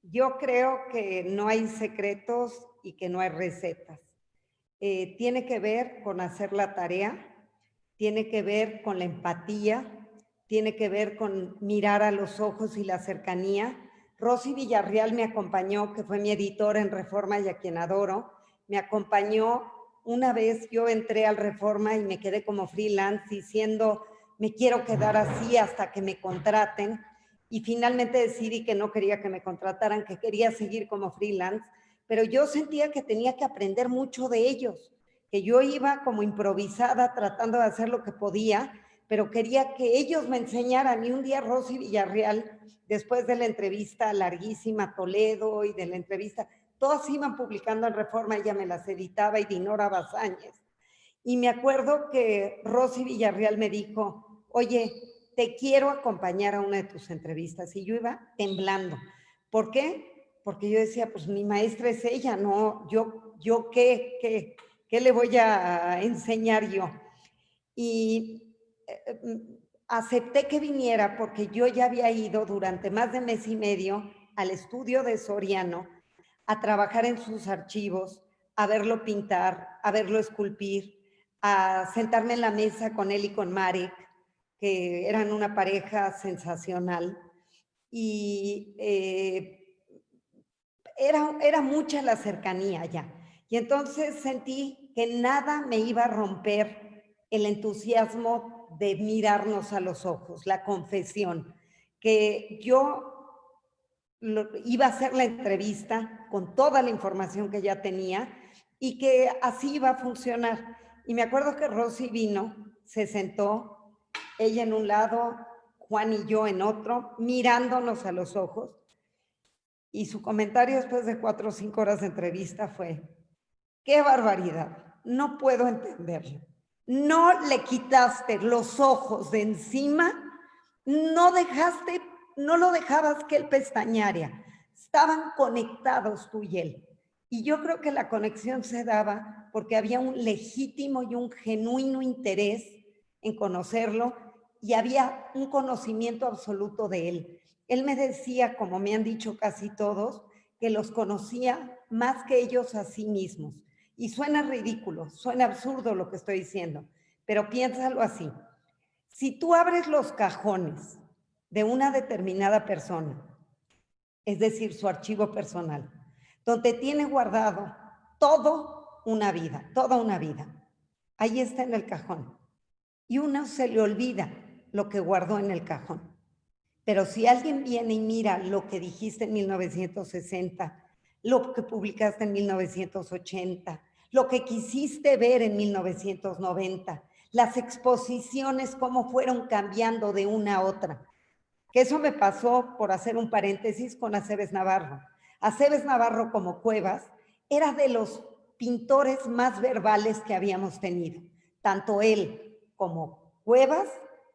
Yo creo que no hay secretos y que no hay recetas. Tiene que ver con hacer la tarea, tiene que ver con la empatía, tiene que ver con mirar a los ojos y la cercanía. Rosy Villarreal me acompañó, que fue mi editora en Reforma y a quien adoro, me acompañó una vez. Yo entré al Reforma y me quedé como freelance diciendo, me quiero quedar así hasta que me contraten, y finalmente decidí que no quería que me contrataran, que quería seguir como freelance, pero yo sentía que tenía que aprender mucho de ellos, que yo iba como improvisada tratando de hacer lo que podía, pero quería que ellos me enseñaran. Y un día Rosy Villarreal, después de la entrevista larguísima a Toledo y de la entrevista, todas iban publicando en Reforma, ella me las editaba, y Dinora Bazáñez. Y me acuerdo que Rosy Villarreal me dijo, oye, te quiero acompañar a una de tus entrevistas. Y yo iba temblando. ¿Por qué? Porque yo decía, pues mi maestra es ella, ¿no? Yo ¿qué le voy a enseñar yo? Y acepté que viniera porque yo ya había ido durante más de mes y medio al estudio de Soriano a trabajar en sus archivos, a verlo pintar, a verlo esculpir, a sentarme en la mesa con él y con Marek, que eran una pareja sensacional. Y era mucha la cercanía ya. Y entonces sentí que nada me iba a romper el entusiasmo de mirarnos a los ojos, la confesión, que yo iba a hacer la entrevista con toda la información que ya tenía y que así iba a funcionar. Y me acuerdo que Rosy vino, se sentó, ella en un lado, Juan y yo en otro, mirándonos a los ojos. Y su comentario después de 4 o 5 horas de entrevista fue, ¡qué barbaridad! No puedo entenderlo. No le quitaste los ojos de encima, no lo dejabas que él pestañara. Estaban conectados tú y él. Y yo creo que la conexión se daba porque había un legítimo y un genuino interés en conocerlo, y había un conocimiento absoluto de él. Él me decía, como me han dicho casi todos, que los conocía más que ellos a sí mismos. Y suena ridículo, suena absurdo lo que estoy diciendo, pero piénsalo así. Si tú abres los cajones de una determinada persona, es decir, su archivo personal, donde tiene guardado toda una vida, ahí está en el cajón. Y uno se le olvida lo que guardó en el cajón. Pero si alguien viene y mira lo que dijiste en 1960, lo que publicaste en 1980, lo que quisiste ver en 1990, las exposiciones, cómo fueron cambiando de una a otra. Que eso me pasó, por hacer un paréntesis, con Aceves Navarro. Aceves Navarro, como Cuevas, era de los pintores más verbales que habíamos tenido. Tanto él como Cuevas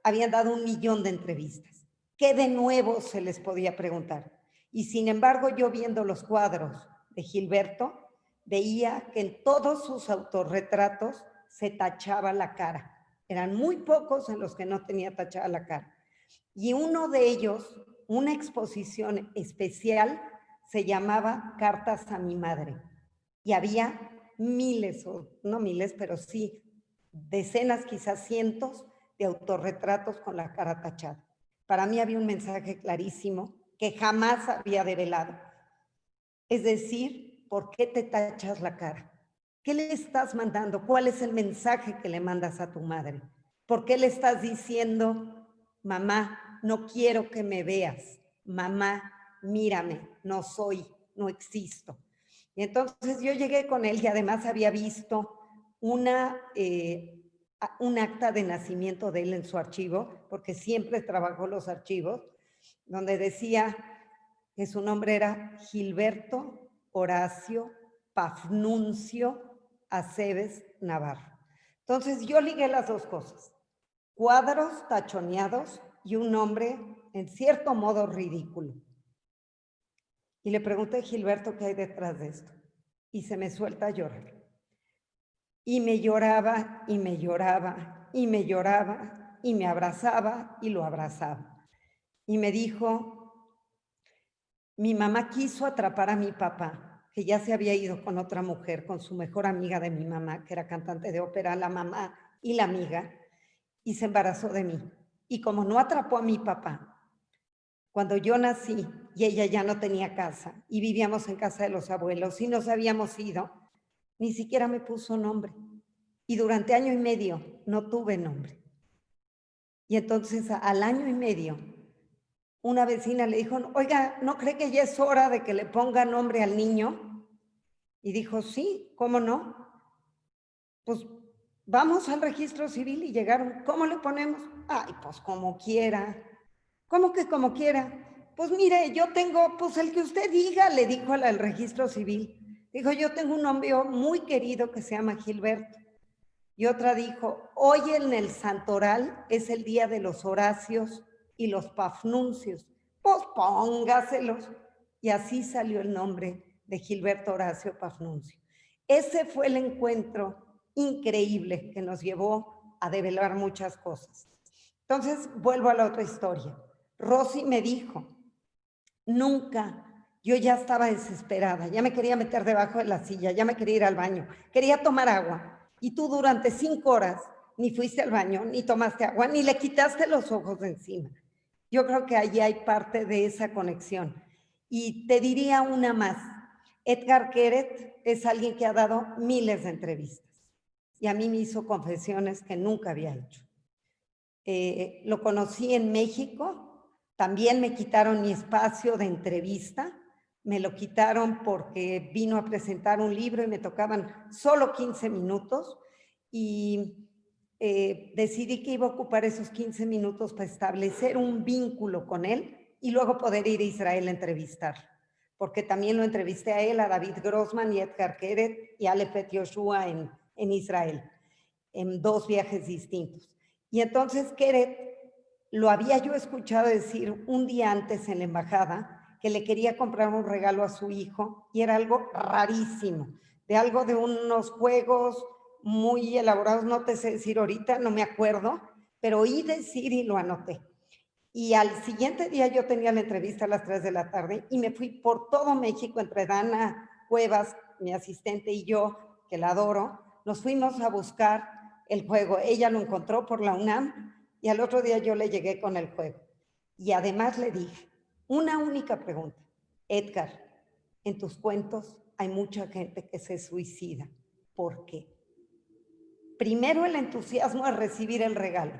habían dado 1 millón de entrevistas. ¿Qué de nuevo se les podía preguntar? Y sin embargo, yo viendo los cuadros de Gilberto, veía que en todos sus autorretratos se tachaba la cara. Eran muy pocos en los que no tenía tachada la cara. Y uno de ellos, una exposición especial, se llamaba Cartas a mi madre. Y había miles, o no miles, pero sí decenas, quizás cientos de autorretratos con la cara tachada. Para mí había un mensaje clarísimo que jamás había develado. Es decir, ¿por qué te tachas la cara? ¿Qué le estás mandando? ¿Cuál es el mensaje que le mandas a tu madre? ¿Por qué le estás diciendo, mamá, no quiero que me veas? Mamá, mírame, no soy, no existo. Y entonces yo llegué con él y además había visto un acta de nacimiento de él en su archivo, porque siempre trabajó los archivos, donde decía que su nombre era Gilberto Horacio Pafnuncio Aceves Navarro. Entonces yo ligué las dos cosas, cuadros tachoneados y un nombre en cierto modo ridículo. Y le pregunté a Gilberto qué hay detrás de esto. Y se me suelta a llorar. Y me lloraba, y me lloraba, y me lloraba, y me abrazaba, y lo abrazaba. Y me dijo, mi mamá quiso atrapar a mi papá, que ya se había ido con otra mujer, con su mejor amiga de mi mamá, que era cantante de ópera, la mamá y la amiga, y se embarazó de mí. Y como no atrapó a mi papá, cuando yo nací y ella ya no tenía casa y vivíamos en casa de los abuelos y nos habíamos ido, ni siquiera me puso nombre. Y durante año y medio no tuve nombre. Y entonces al año y medio, una vecina le dijo, oiga, ¿no cree que ya es hora de que le ponga nombre al niño? Y dijo, sí, ¿cómo no? Pues vamos al registro civil y llegaron, ¿cómo le ponemos? Ay, pues como quiera. ¿Cómo que como quiera? Pues mire, yo tengo, pues el que usted diga, le dijo al registro civil. Dijo, yo tengo un novio muy querido que se llama Gilberto. Y otra dijo, hoy en el Santoral es el día de los Horacios y los Pafnuncios. Pues póngaselos. Y así salió el nombre de Gilberto Horacio Pafnuncio. Ese fue el encuentro increíble que nos llevó a develar muchas cosas. Entonces, vuelvo a la otra historia. Rosy me dijo, nunca, yo ya estaba desesperada, ya me quería meter debajo de la silla, ya me quería ir al baño, quería tomar agua. Y tú durante 5 horas ni fuiste al baño, ni tomaste agua, ni le quitaste los ojos de encima. Yo creo que allí hay parte de esa conexión. Y te diría una más. Edgar Queret es alguien que ha dado miles de entrevistas. Y a mí me hizo confesiones que nunca había hecho. Lo conocí en México, también me quitaron mi espacio de entrevista, me lo quitaron porque vino a presentar un libro y me tocaban solo 15 minutos y decidí que iba a ocupar esos 15 minutos para establecer un vínculo con él y luego poder ir a Israel a entrevistarlo, porque también lo entrevisté a él, a David Grossman y Edgar Queret y a Alephet Yoshua en Israel, en 2 viajes distintos. Y entonces Queret lo había yo escuchado decir un día antes en la embajada que le quería comprar un regalo a su hijo y era algo rarísimo, de unos juegos muy elaborados, no te sé decir ahorita, no me acuerdo, pero oí decir y lo anoté. Y al siguiente día yo tenía la entrevista a las 3 de la tarde y me fui por todo México entre Dana Cuevas, mi asistente, y yo, que la adoro, nos fuimos a buscar el juego. Ella lo encontró por la UNAM y al otro día yo le llegué con el juego. Y además le dije, una única pregunta. Edgar, en tus cuentos hay mucha gente que se suicida. ¿Por qué? Primero el entusiasmo de recibir el regalo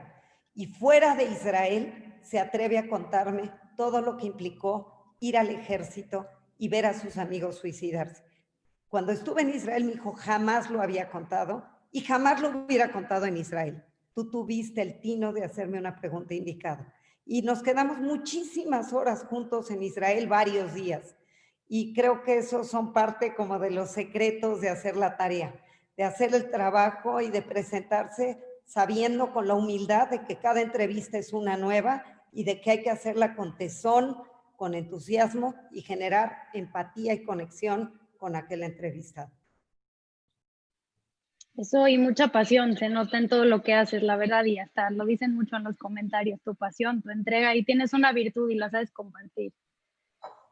y fuera de Israel se atreve a contarme todo lo que implicó ir al ejército y ver a sus amigos suicidarse. Cuando estuve en Israel, mi hijo jamás lo había contado y jamás lo hubiera contado en Israel. Tú tuviste el tino de hacerme una pregunta indicada. Y nos quedamos muchísimas horas juntos en Israel, varios días. Y creo que esos son parte como de los secretos de hacer la tarea, de hacer el trabajo y de presentarse sabiendo con la humildad de que cada entrevista es una nueva y de que hay que hacerla con tesón, con entusiasmo y generar empatía y conexión con aquel entrevistado. Eso y mucha pasión se nota en todo lo que haces, la verdad, y hasta lo dicen mucho en los comentarios, tu pasión, tu entrega, y tienes una virtud y la sabes compartir.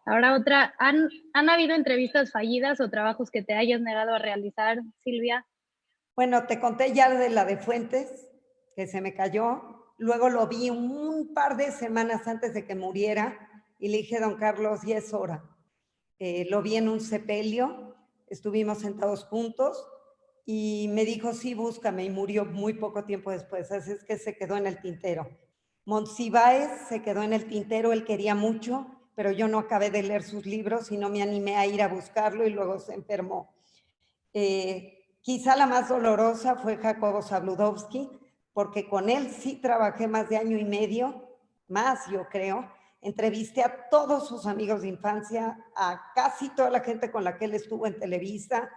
Ahora otra, ¿han habido entrevistas fallidas o trabajos que te hayas negado a realizar, Silvia? Bueno, te conté ya de la de Fuentes, que se me cayó. Luego lo vi un par de semanas antes de que muriera y le dije, don Carlos, ya es hora. Lo vi en un sepelio, estuvimos sentados juntos y me dijo, sí, búscame, y murió muy poco tiempo después, así es que se quedó en el tintero. Monsiváis se quedó en el tintero, él quería mucho, pero yo no acabé de leer sus libros y no me animé a ir a buscarlo y luego se enfermó. Quizá la más dolorosa fue Jacobo Zabludovsky, porque con él sí trabajé más de año y medio, más yo creo. Entrevisté a todos sus amigos de infancia, a casi toda la gente con la que él estuvo en Televisa,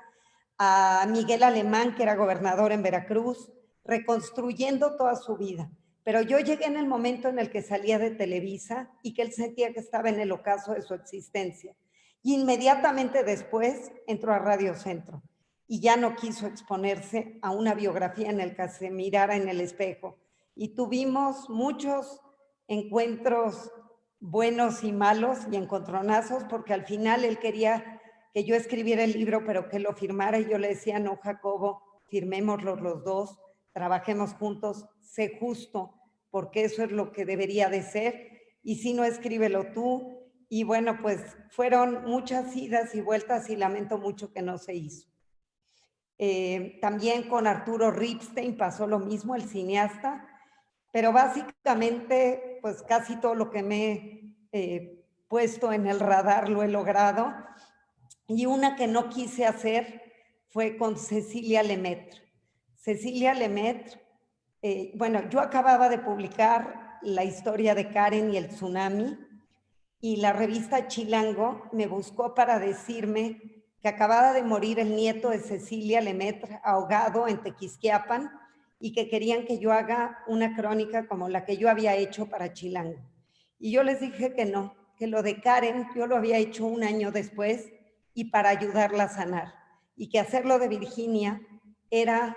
a Miguel Alemán, que era gobernador en Veracruz, reconstruyendo toda su vida. Pero yo llegué en el momento en el que salía de Televisa y que él sentía que estaba en el ocaso de su existencia. Y inmediatamente después entró a Radio Centro y ya no quiso exponerse a una biografía en el que se mirara en el espejo. Y tuvimos muchos encuentros buenos y malos y encontronazos, porque al final él quería que yo escribiera el libro, pero que lo firmara, y yo le decía, no, Jacobo, firmémoslo los dos, trabajemos juntos, sé justo, porque eso es lo que debería de ser, y si no, escríbelo tú. Y bueno, pues fueron muchas idas y vueltas y lamento mucho que no se hizo. También con Arturo Ripstein pasó lo mismo, el cineasta, pero básicamente, pues casi todo lo que me he puesto en el radar lo he logrado. Y una que no quise hacer fue con Cecilia Lemaitre. Cecilia Lemaitre, bueno, yo acababa de publicar la historia de Karen y el tsunami, y la revista Chilango me buscó para decirme que acababa de morir el nieto de Cecilia Lemaitre ahogado en Tequisquiapan y que querían que yo haga una crónica como la que yo había hecho para Chilango. Y yo les dije que no, que lo de Karen yo lo había hecho un año después y para ayudarla a sanar, y que hacerlo de Virginia era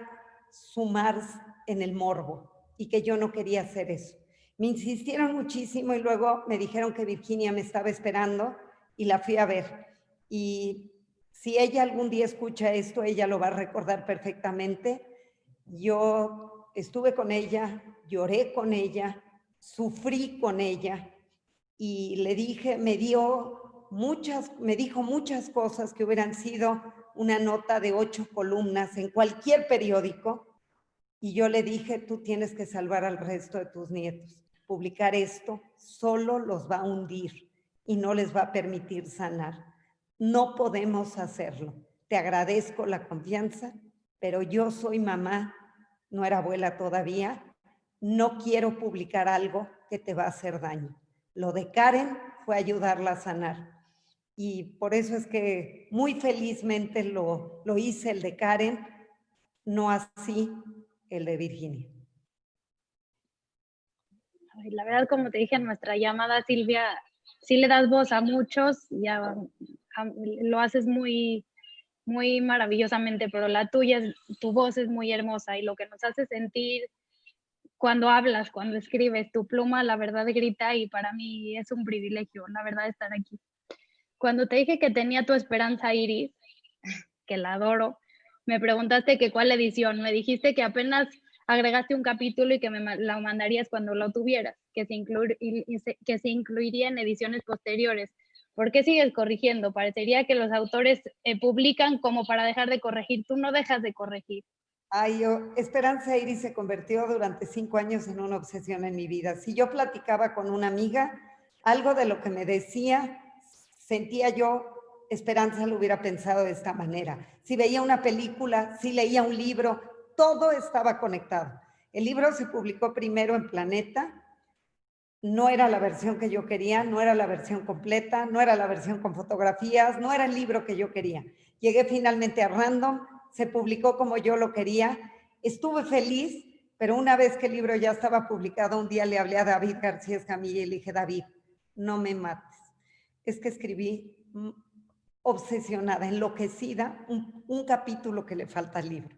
sumar en el morbo y que yo no quería hacer eso. Me insistieron muchísimo y luego me dijeron que Virginia me estaba esperando y la fui a ver. Y si ella algún día escucha esto, ella lo va a recordar perfectamente. Yo estuve con ella, lloré con ella, sufrí con ella y le dije, me dijo muchas cosas que hubieran sido una nota de 8 columnas en cualquier periódico. Y yo le dije, tú tienes que salvar al resto de tus nietos. Publicar esto solo los va a hundir y no les va a permitir sanar. No podemos hacerlo. Te agradezco la confianza, pero yo soy mamá, no era abuela todavía. No quiero publicar algo que te va a hacer daño. Lo de Karen fue ayudarla a sanar. Y por eso es que muy felizmente lo hice el de Karen, no así el de Virginia. La verdad, como te dije en nuestra llamada, Silvia, sí le das voz a muchos, ya lo haces muy, muy maravillosamente, pero la tuya, tu voz es muy hermosa y lo que nos hace sentir cuando hablas, cuando escribes, tu pluma, la verdad grita y para mí es un privilegio, la verdad, estar aquí. Cuando te dije que tenía tu Esperanza Iris, que la adoro, me preguntaste que cuál edición, me dijiste que apenas agregaste un capítulo y que me la mandarías cuando lo tuvieras, que se incluiría en ediciones posteriores. ¿Por qué sigues corrigiendo? Parecería que los autores publican como para dejar de corregir. Tú no dejas de corregir. Ay, Esperanza Iris se convirtió durante 5 años en una obsesión en mi vida. Si yo platicaba con una amiga, algo de lo que me decía, sentía yo, Esperanza lo hubiera pensado de esta manera. Si veía una película, si leía un libro, todo estaba conectado. El libro se publicó primero en Planeta, no era la versión que yo quería, no era la versión completa, no era la versión con fotografías, no era el libro que yo quería. Llegué finalmente a Random, se publicó como yo lo quería, estuve feliz, pero una vez que el libro ya estaba publicado, un día le hablé a David García Escamilla y le dije, David, no me mates. Es que escribí obsesionada, enloquecida, un capítulo que le falta al libro.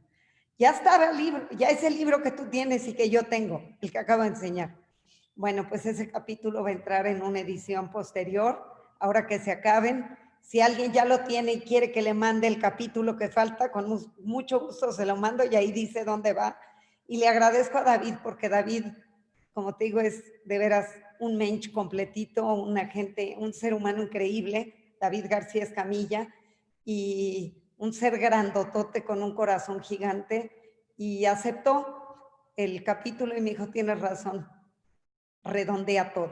Ya estaba el libro, ya es el libro que tú tienes y que yo tengo, el que acabo de enseñar. Bueno, pues ese capítulo va a entrar en una edición posterior, ahora que se acaben. Si alguien ya lo tiene y quiere que le mande el capítulo que falta, con mucho gusto se lo mando y ahí dice dónde va. Y le agradezco a David, porque David, como te digo, es de veras un mensch completito, un ser humano increíble, David García Escamilla. Y un ser grandotote con un corazón gigante, y aceptó el capítulo y me dijo, tienes razón, redondea todo,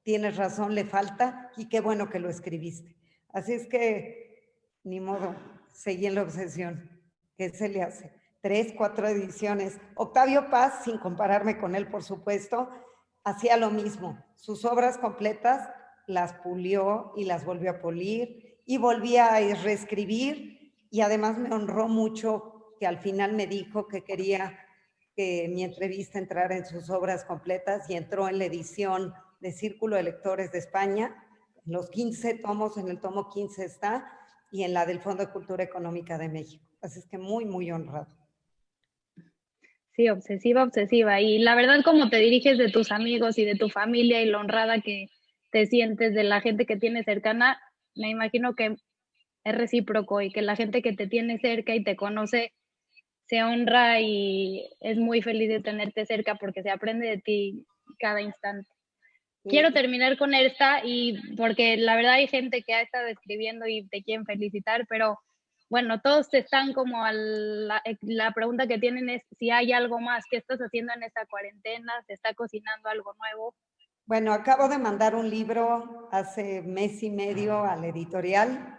tienes razón, le falta, y qué bueno que lo escribiste. Así es que, ni modo, seguí en la obsesión. ¿Qué se le hace? 3, 4 ediciones. Octavio Paz, sin compararme con él, por supuesto, hacía lo mismo. Sus obras completas las pulió y las volvió a pulir y volvía a reescribir, y además me honró mucho que al final me dijo que quería que mi entrevista entrara en sus obras completas, y entró en la edición de Círculo de Lectores de España. En los 15 tomos, en el tomo 15 está, y en la del Fondo de Cultura Económica de México. Así es que muy, muy honrado. Sí, obsesiva, obsesiva. Y la verdad, como te diriges de tus amigos y de tu familia y lo honrada que te sientes de la gente que tienes cercana, me imagino que es recíproco y que la gente que te tiene cerca y te conoce se honra y es muy feliz de tenerte cerca porque se aprende de ti cada instante. Quiero terminar con esta y porque la verdad hay gente que ha estado escribiendo y te quieren felicitar, pero bueno, todos están como la pregunta que tienen es si hay algo más que estás haciendo en esta cuarentena, se está cocinando algo nuevo. Bueno, acabo de mandar un libro hace mes y medio a la editorial.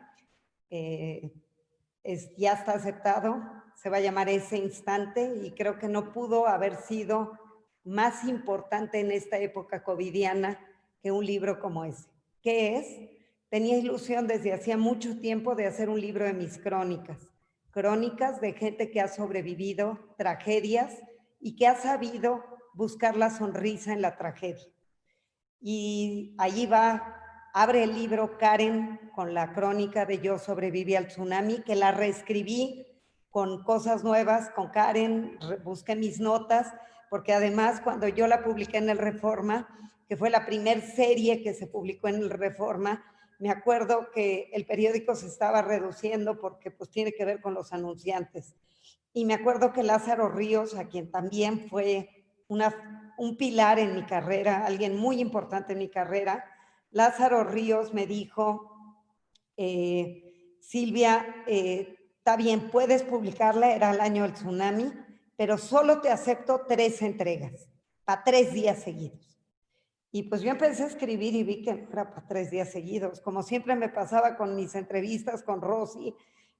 Ya está aceptado, se va a llamar Ese Instante, y creo que no pudo haber sido más importante en esta época covidiana que un libro como ese. ¿Qué es? Tenía ilusión desde hacía mucho tiempo de hacer un libro de mis crónicas, crónicas de gente que ha sobrevivido tragedias y que ha sabido buscar la sonrisa en la tragedia. Y allí va, abre el libro Karen con la crónica de Yo sobreviví al tsunami, que la reescribí con cosas nuevas, con Karen, busqué mis notas, porque además cuando yo la publiqué en el Reforma, que fue la primer serie que se publicó en el Reforma, me acuerdo que el periódico se estaba reduciendo porque pues tiene que ver con los anunciantes. Y me acuerdo que Lázaro Ríos, a quien también fue un pilar en mi carrera, alguien muy importante en mi carrera, Lázaro Ríos me dijo, Silvia, está bien, puedes publicarla, era el año del tsunami, pero solo te acepto 3 entregas, para 3 días seguidos. Y pues yo empecé a escribir y vi que no era para 3 días seguidos, como siempre me pasaba con mis entrevistas con Rosy,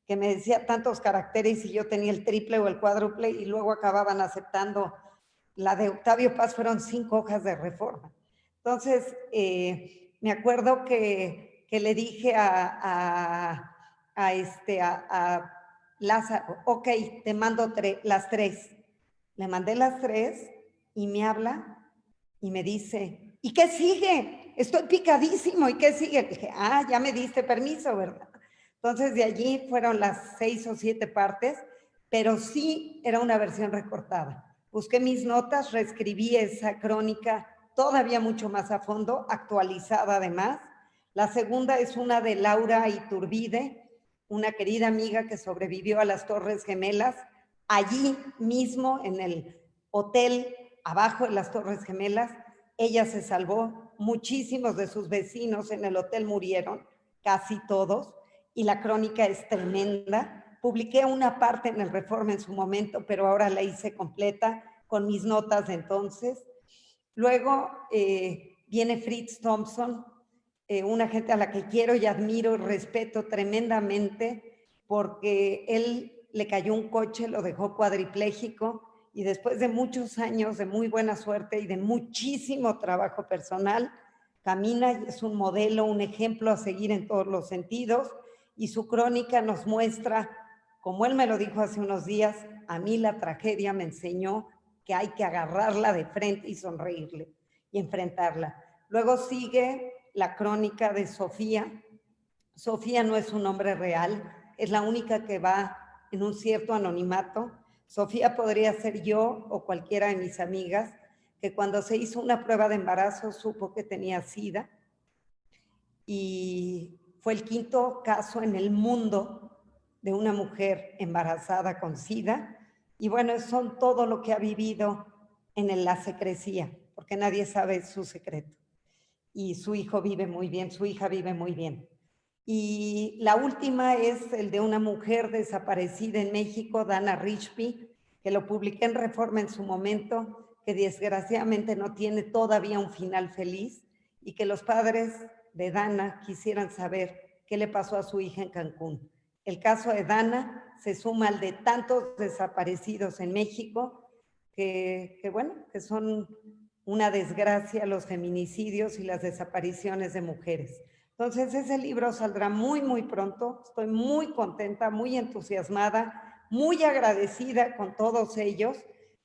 que me decía tantos caracteres y yo tenía el triple o el cuádruple, y luego acababan aceptando. La de Octavio Paz fueron 5 hojas de Reforma. Entonces, me acuerdo que le dije a Lázaro, ok, te mando las 3. Le mandé las 3 y me habla y me dice, ¿y qué sigue? Estoy picadísimo, ¿y qué sigue? Le dije, ya me diste permiso, ¿verdad? Entonces de allí fueron las 6 o 7 partes, pero sí era una versión recortada. Busqué mis notas, reescribí esa crónica todavía mucho más a fondo, actualizada además. La segunda es una de Laura Iturbide, una querida amiga que sobrevivió a las Torres Gemelas, allí mismo en el hotel abajo de las Torres Gemelas. Ella se salvó, muchísimos de sus vecinos en el hotel murieron, casi todos, y la crónica es tremenda. Publiqué una parte en el Reforma en su momento, pero ahora la hice completa con mis notas de entonces. Luego viene Fritz Thompson, una gente a la que quiero y admiro y respeto tremendamente, porque él le cayó un coche, lo dejó cuadripléjico, y después de muchos años de muy buena suerte y de muchísimo trabajo personal, camina y es un modelo, un ejemplo a seguir en todos los sentidos, y su crónica nos muestra, como él me lo dijo hace unos días, a mí la tragedia me enseñó que hay que agarrarla de frente y sonreírle y enfrentarla. Luego sigue la crónica de Sofía. Sofía no es un nombre real, es la única que va en un cierto anonimato. Sofía podría ser yo o cualquiera de mis amigas, que cuando se hizo una prueba de embarazo supo que tenía SIDA, y fue el 5º caso en el mundo de una mujer embarazada con SIDA. Y bueno, son todo lo que ha vivido en la secrecía, porque nadie sabe su secreto. Y su hijo vive muy bien, su hija vive muy bien. Y la última es el de una mujer desaparecida en México, Dana Richby, que lo publiqué en Reforma en su momento, que desgraciadamente no tiene todavía un final feliz, y que los padres de Dana quisieran saber qué le pasó a su hija en Cancún. El caso de Dana se suma al de tantos desaparecidos en México, que son una desgracia los feminicidios y las desapariciones de mujeres. Entonces, ese libro saldrá muy, muy pronto. Estoy muy contenta, muy entusiasmada, muy agradecida con todos ellos,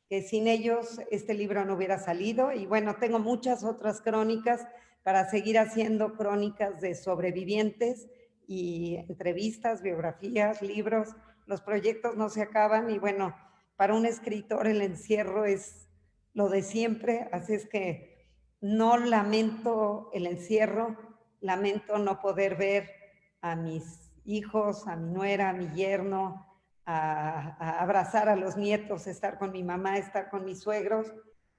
que sin ellos este libro no hubiera salido. Y bueno, tengo muchas otras crónicas para seguir haciendo crónicas de sobrevivientes y entrevistas, biografías, libros. Los proyectos no se acaban y bueno, para un escritor el encierro es lo de siempre, así es que no lamento el encierro, lamento no poder ver a mis hijos, a mi nuera, a mi yerno, a abrazar a los nietos, estar con mi mamá, estar con mis suegros,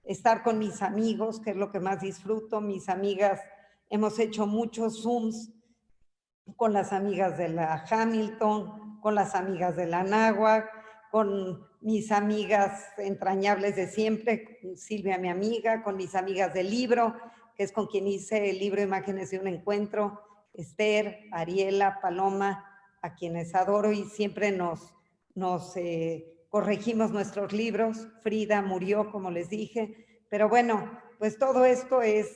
estar con mis amigos, que es lo que más disfruto. Mis amigas, hemos hecho muchos Zooms con las amigas de la Hamilton, con las amigas de la Anáhuac, con mis amigas entrañables de siempre, Silvia, mi amiga, con mis amigas del libro, que es con quien hice el libro Imágenes de un Encuentro, Esther, Ariela, Paloma, a quienes adoro y siempre nos corregimos nuestros libros. Frida murió, como les dije, pero bueno, pues todo esto es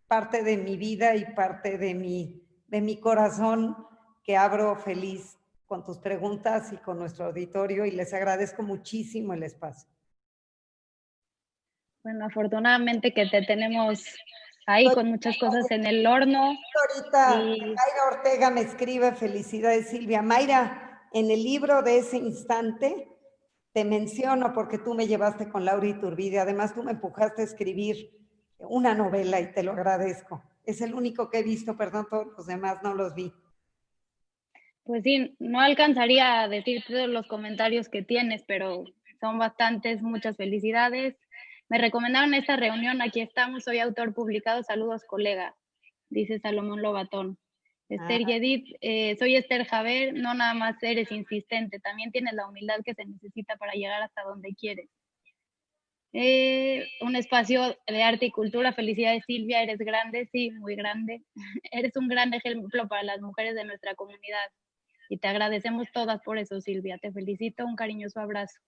parte de mi vida y parte de mi corazón, que abro feliz con tus preguntas y con nuestro auditorio, y les agradezco muchísimo el espacio. Bueno, afortunadamente que te tenemos ahí con muchas cosas en el horno. Ahorita Mayra Ortega me escribe: felicidades, Silvia. Mayra, en el libro de ese instante te menciono porque tú me llevaste con Laura Iturbide. Además, tú me empujaste a escribir una novela y te lo agradezco. Es el único que he visto, perdón, todos los demás no los vi. Pues sí, no alcanzaría a decir todos los comentarios que tienes, pero son bastantes. Muchas felicidades. Me recomendaron esta reunión, aquí estamos, soy autor publicado, saludos colega, dice Salomón Lobatón. Esther y Edith, soy Esther Javer, no nada más eres insistente, también tienes la humildad que se necesita para llegar hasta donde quieres. Un espacio de arte y cultura, felicidades Silvia, eres grande, sí, muy grande. Eres un gran ejemplo para las mujeres de nuestra comunidad y te agradecemos todas por eso, Silvia, te felicito, un cariñoso abrazo.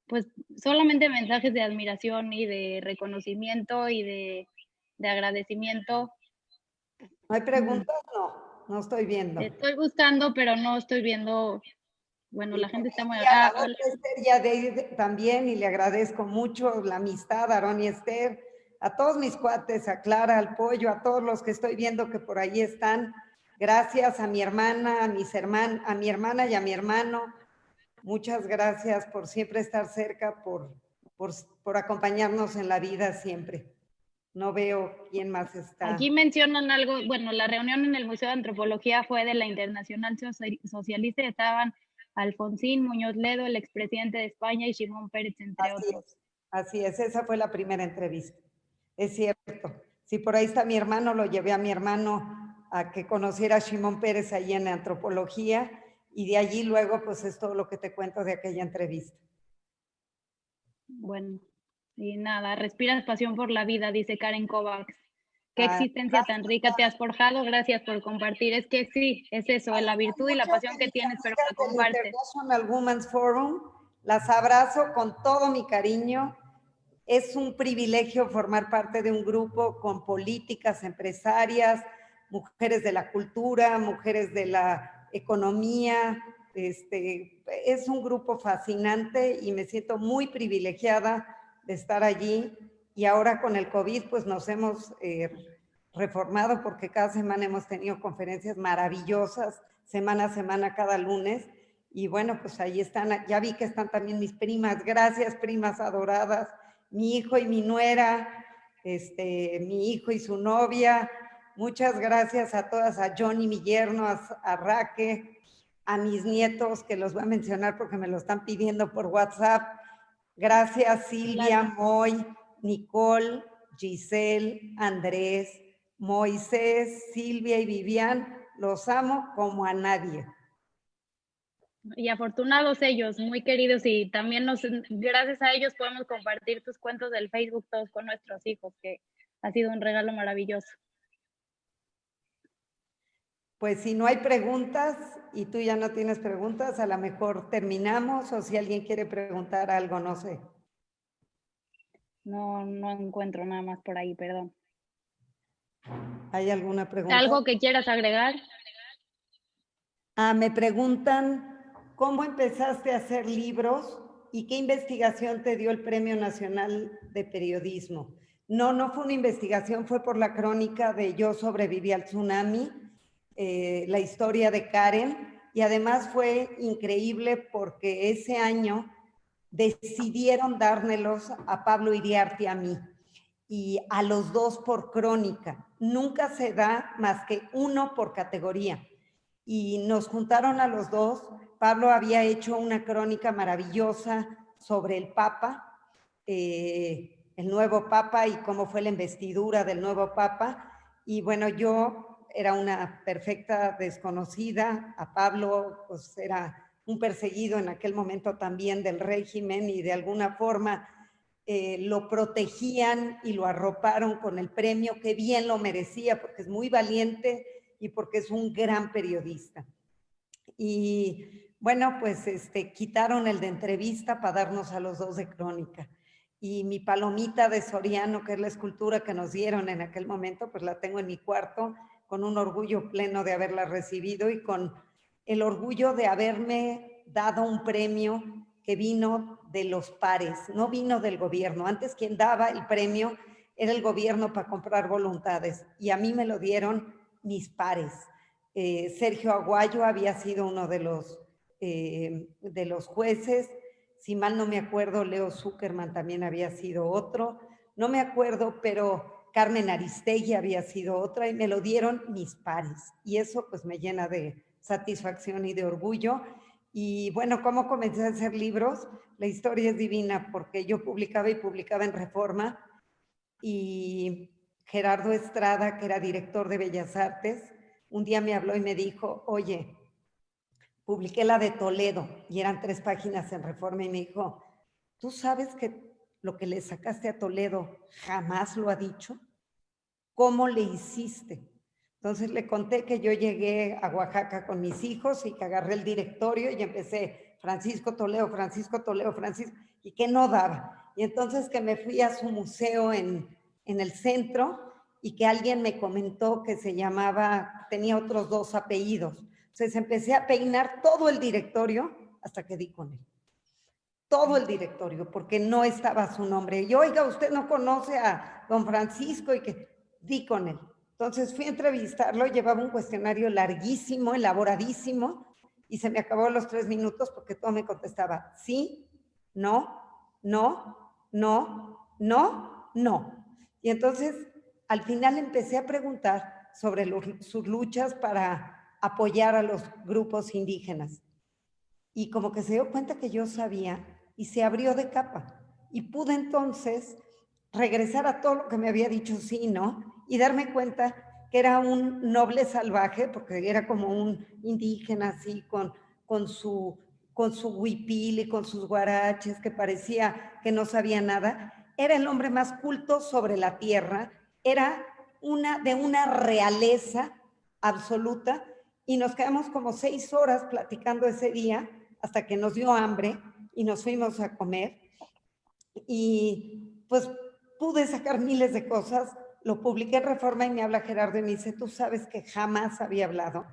Pues solamente mensajes de admiración y de reconocimiento y de agradecimiento. ¿No hay preguntas? No estoy viendo. Estoy buscando, pero no estoy viendo. Bueno, la gente está muy... A la otra Esther ya de también, y le agradezco mucho la amistad, a Aaron y Esther, a todos mis cuates, a Clara, al Pollo, a todos los que estoy viendo que por ahí están. Gracias a mi hermana, a mi hermana y a mi hermano. Muchas gracias por siempre estar cerca, por acompañarnos en la vida siempre. No veo quién más está. Aquí mencionan algo, bueno, la reunión en el Museo de Antropología fue de la Internacional Socialista y estaban Alfonsín Muñoz Ledo, el expresidente de España, y Shimon Peres, entre otros. Así es, esa fue la primera entrevista. Es cierto. Si por ahí está mi hermano, lo llevé a mi hermano a que conociera a Shimon Peres ahí en Antropología, y de allí luego pues es todo lo que te cuento de aquella entrevista. Bueno, y nada, respiras pasión por la vida, dice Karen Kovacs. Qué existencia tan rica te has forjado, gracias por compartir. Es que sí, es eso, la virtud y la pasión que tienes, pero la compartes. International Women's Forum, las abrazo con todo mi cariño. Es un privilegio formar parte de un grupo con políticas, empresarias, mujeres de la cultura, mujeres de la economía. Es un grupo fascinante y me siento muy privilegiada de estar allí. Y ahora con el COVID, pues nos hemos reformado, porque cada semana hemos tenido conferencias maravillosas, semana a semana, cada lunes. Y bueno, pues ahí están, ya vi que están también mis primas. Gracias, primas adoradas. Mi hijo y mi nuera, mi hijo y su novia. Muchas gracias a todas, a Johnny, mi yerno, a Raque, a mis nietos, que los voy a mencionar porque me lo están pidiendo por WhatsApp. Gracias, Silvia, Moy, Nicole, Giselle, Andrés, Moisés, Silvia y Vivian. los amo como a nadie. Y afortunados ellos, muy queridos, y también gracias a ellos podemos compartir tus cuentos del Facebook todos con nuestros hijos, que ha sido un regalo maravilloso. Pues si no hay preguntas y tú ya no tienes preguntas, a lo mejor terminamos, o si alguien quiere preguntar algo, no sé. No encuentro nada más por ahí, perdón. ¿Hay alguna pregunta? ¿Algo que quieras agregar? Me preguntan, ¿cómo empezaste a hacer libros y qué investigación te dio el Premio Nacional de Periodismo? No fue una investigación, fue por la crónica de Yo sobreviví al tsunami, la historia de Karen, y además fue increíble porque ese año decidieron dármelos a Pablo Iriarte y a mí, y a los dos por crónica. Nunca se da más que uno por categoría. Y nos juntaron a los dos. Pablo había hecho una crónica maravillosa sobre el Papa, el nuevo Papa y cómo fue la investidura del nuevo Papa. Y bueno, yo era una perfecta desconocida. A Pablo pues era un perseguido en aquel momento también del régimen, y de alguna forma lo protegían y lo arroparon con el premio, que bien lo merecía porque es muy valiente y porque es un gran periodista. Y bueno, pues quitaron el de entrevista para darnos a los dos de crónica. Y mi palomita de Soriano, que es la escultura que nos dieron en aquel momento, pues la tengo en mi cuarto, con un orgullo pleno de haberla recibido y con el orgullo de haberme dado un premio que vino de los pares, no vino del gobierno. Antes quien daba el premio era el gobierno para comprar voluntades, y a mí me lo dieron mis pares. Sergio Aguayo había sido uno de los jueces. Si mal no me acuerdo, Leo Zuckerman también había sido otro. No me acuerdo, pero Carmen Aristegui había sido otra, y me lo dieron mis pares. Y eso pues me llena de satisfacción y de orgullo. Y bueno, ¿cómo comencé a hacer libros? La historia es divina, porque yo publicaba en Reforma, y Gerardo Estrada, que era director de Bellas Artes, un día me habló y me dijo, oye, publiqué la de Toledo, y eran 3 páginas en Reforma, y me dijo, ¿tú sabes que lo que le sacaste a Toledo jamás lo ha dicho? ¿Cómo le hiciste? Entonces le conté que yo llegué a Oaxaca con mis hijos y que agarré el directorio y empecé Francisco Toledo, y que no daba. Y entonces que me fui a su museo en el centro, y que alguien me comentó que se llamaba, tenía otros 2 apellidos. Entonces empecé a peinar todo el directorio hasta que di con él. Todo el directorio, porque no estaba su nombre. Y oiga, usted no conoce a don Francisco, y que di con él. Entonces fui a entrevistarlo, llevaba un cuestionario larguísimo, elaboradísimo, y se me acabó los 3 minutos porque todo me contestaba sí, no, no, no, no, no. Y entonces al final empecé a preguntar sobre sus luchas para apoyar a los grupos indígenas. Y como que se dio cuenta que yo sabía, y se abrió de capa. Y pude entonces regresar a todo lo que me había dicho sí, ¿no? Y darme cuenta que era un noble salvaje, porque era como un indígena así, con su huipil y con sus guaraches, que parecía que no sabía nada. Era el hombre más culto sobre la tierra, era de una realeza absoluta, y nos quedamos como 6 horas platicando ese día, hasta que nos dio hambre y nos fuimos a comer. Y pues pude sacar miles de cosas. Lo publiqué en Reforma y me habla Gerardo y me dice, ¿tú sabes que jamás había hablado?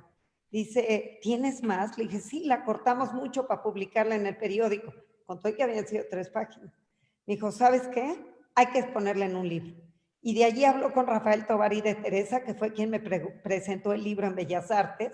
Dice, ¿tienes más? Le dije, sí, la cortamos mucho para publicarla en el periódico. Contó que habían sido 3 páginas. Me dijo, ¿sabes qué? Hay que exponerla en un libro. Y de allí habló con Rafael Tovar y de Teresa, que fue quien me presentó el libro en Bellas Artes,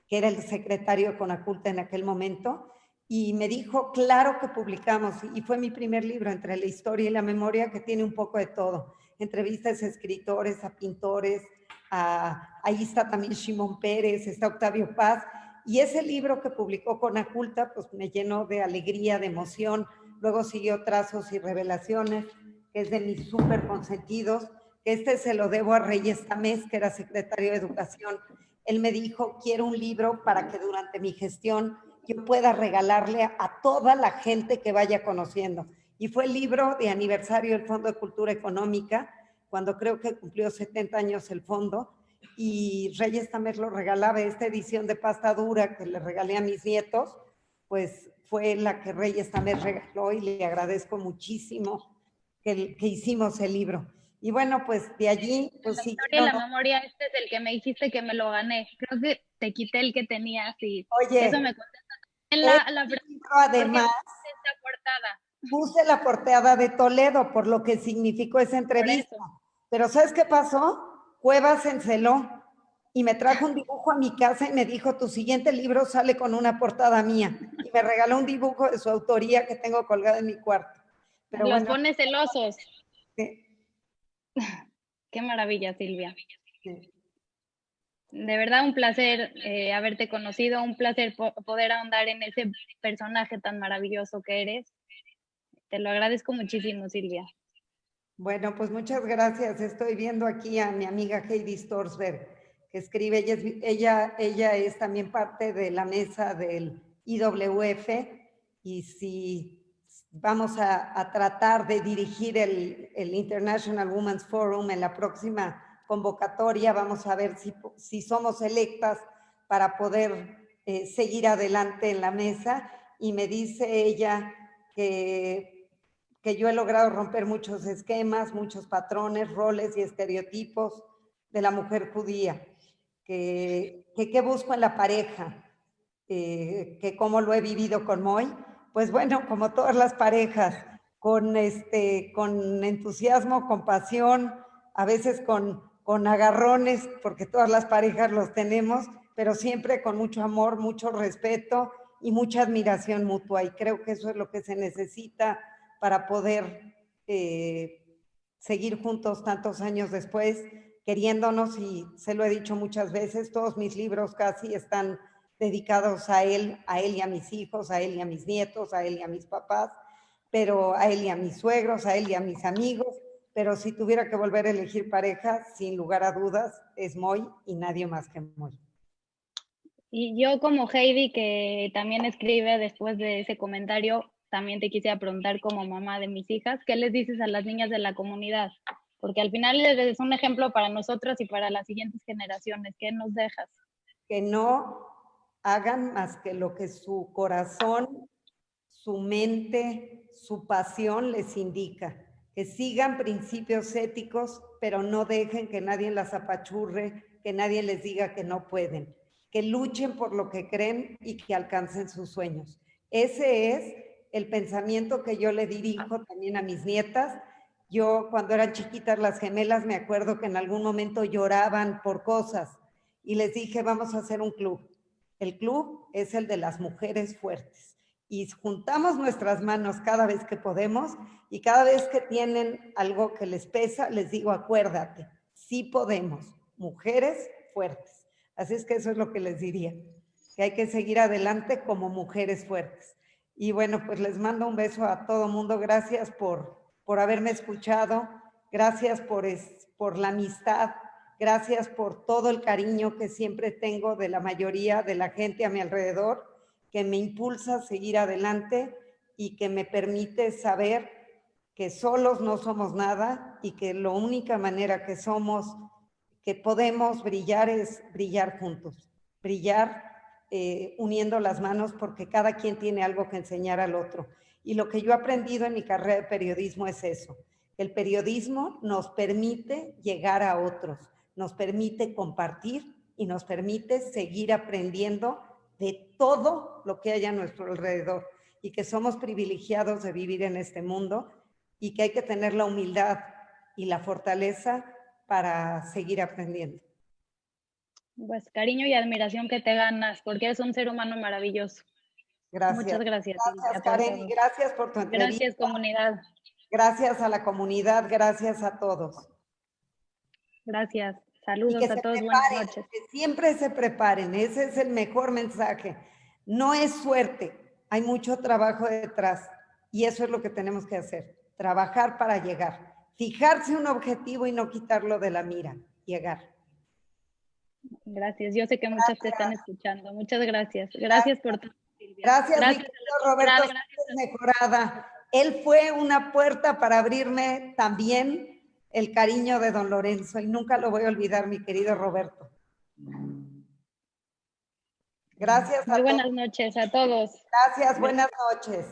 que era el secretario de Conaculta en aquel momento, y me dijo, claro que publicamos, y fue mi primer libro, Entre la historia y la memoria, que tiene un poco de todo, entrevistas a escritores, a pintores, ahí está también Shimon Pérez, está Octavio Paz, y ese libro que publicó Conaculta, pues me llenó de alegría, de emoción. Luego siguió Trazos y Revelaciones, que es de mis súper consentidos, que se lo debo a Reyes Tamés, que era secretario de Educación, él me dijo, quiero un libro para que durante mi gestión yo pueda regalarle a toda la gente que vaya conociendo. Y fue el libro de aniversario del Fondo de Cultura Económica, cuando creo que cumplió 70 años el fondo, y Reyes Tamés lo regalaba, esta edición de pasta dura que le regalé a mis nietos, pues fue la que Reyes Tamés regaló, y le agradezco muchísimo que hicimos el libro. Y bueno, pues de allí, pues La sí. historia y la memoria, este es el que me dijiste que me lo gané. Creo que te quité el que tenías y eso Oye, me contesta en este la pregunta, libro ¿por qué además pusiste esta portada? puse la portada de Toledo por lo que significó esa Por entrevista. eso. Pero ¿sabes qué pasó? Cuevas se enceló y me trajo un dibujo a mi casa y me dijo, tu siguiente libro sale con una portada mía. Y me regaló un dibujo de su autoría que tengo colgado en mi cuarto. Pero Los bueno. pones celosos. Sí, Qué maravilla, Silvia. sí. De verdad un placer haberte conocido, un placer poder ahondar en ese personaje tan maravilloso que eres. Te lo agradezco muchísimo, Silvia. Bueno, pues muchas gracias. Estoy viendo aquí a mi amiga Heidi Storsberg, que escribe, ella es también parte de la mesa del IWF, y si vamos a tratar de dirigir el International Women's Forum en la próxima convocatoria, vamos a ver si somos electas para poder seguir adelante en la mesa, y me dice ella que yo he logrado romper muchos esquemas, muchos patrones, roles y estereotipos de la mujer judía, que qué busco en la pareja, que cómo lo he vivido con Moy, pues bueno, como todas las parejas, con entusiasmo, con pasión, a veces con agarrones, porque todas las parejas los tenemos, pero siempre con mucho amor, mucho respeto y mucha admiración mutua, y creo que eso es lo que se necesita para poder seguir juntos tantos años después, queriéndonos, y se lo he dicho muchas veces, todos mis libros casi están dedicados a él y a mis hijos, a él y a mis nietos, a él y a mis papás, pero a él y a mis suegros, a él y a mis amigos, pero si tuviera que volver a elegir pareja, sin lugar a dudas, es Moy y nadie más que Moy. Y yo como Heidi, que también escribe después de ese comentario, también te quisiera preguntar como mamá de mis hijas, ¿qué les dices a las niñas de la comunidad? Porque al final es un ejemplo para nosotras y para las siguientes generaciones. ¿Qué nos dejas? Que no hagan más que lo que su corazón, su mente, su pasión les indica, que sigan principios éticos, pero no dejen que nadie las apachurre, que nadie les diga que no pueden, que luchen por lo que creen y que alcancen sus sueños. Ese es el pensamiento que yo le dirijo también a mis nietas. Yo, cuando eran chiquitas las gemelas, me acuerdo que en algún momento lloraban por cosas y les dije, vamos a hacer un club. El club es el de las mujeres fuertes, y juntamos nuestras manos cada vez que podemos, y cada vez que tienen algo que les pesa, les digo, acuérdate, sí podemos, mujeres fuertes. Así es que eso es lo que les diría, que hay que seguir adelante como mujeres fuertes. Y bueno, pues les mando un beso a todo mundo. Gracias por haberme escuchado, gracias por la amistad, gracias por todo el cariño que siempre tengo de la mayoría de la gente a mi alrededor, que me impulsa a seguir adelante y que me permite saber que solos no somos nada, y que la única manera que podemos brillar es brillar juntos, brillar uniendo las manos, porque cada quien tiene algo que enseñar al otro. Y lo que yo he aprendido en mi carrera de periodismo es eso. El periodismo nos permite llegar a otros, nos permite compartir y nos permite seguir aprendiendo de todo lo que hay a nuestro alrededor, y que somos privilegiados de vivir en este mundo, y que hay que tener la humildad y la fortaleza para seguir aprendiendo. Pues cariño y admiración que te ganas, porque eres un ser humano maravilloso. Gracias. Muchas gracias, Gracias, Silvia, por Karen, y todo. gracias por tu entrevista. Gracias, comunidad. Gracias a la comunidad, gracias a todos. Gracias. Y que Saludos a se todos. Buenas preparen, noches. que siempre se preparen. Ese es el mejor mensaje. No es suerte, hay mucho trabajo detrás, y eso es lo que tenemos que hacer, trabajar para llegar, fijarse un objetivo y no quitarlo de la mira, llegar. Gracias. Yo sé que muchas te están escuchando. Muchas gracias. Gracias por todo, Silvia. Gracias, mi Gracias querido Roberto, mejorada. Él fue una puerta para abrirme también el cariño de don Lorenzo y nunca lo voy a olvidar, mi querido Roberto. Gracias. Muy buenas noches a todos. Gracias, buenas noches.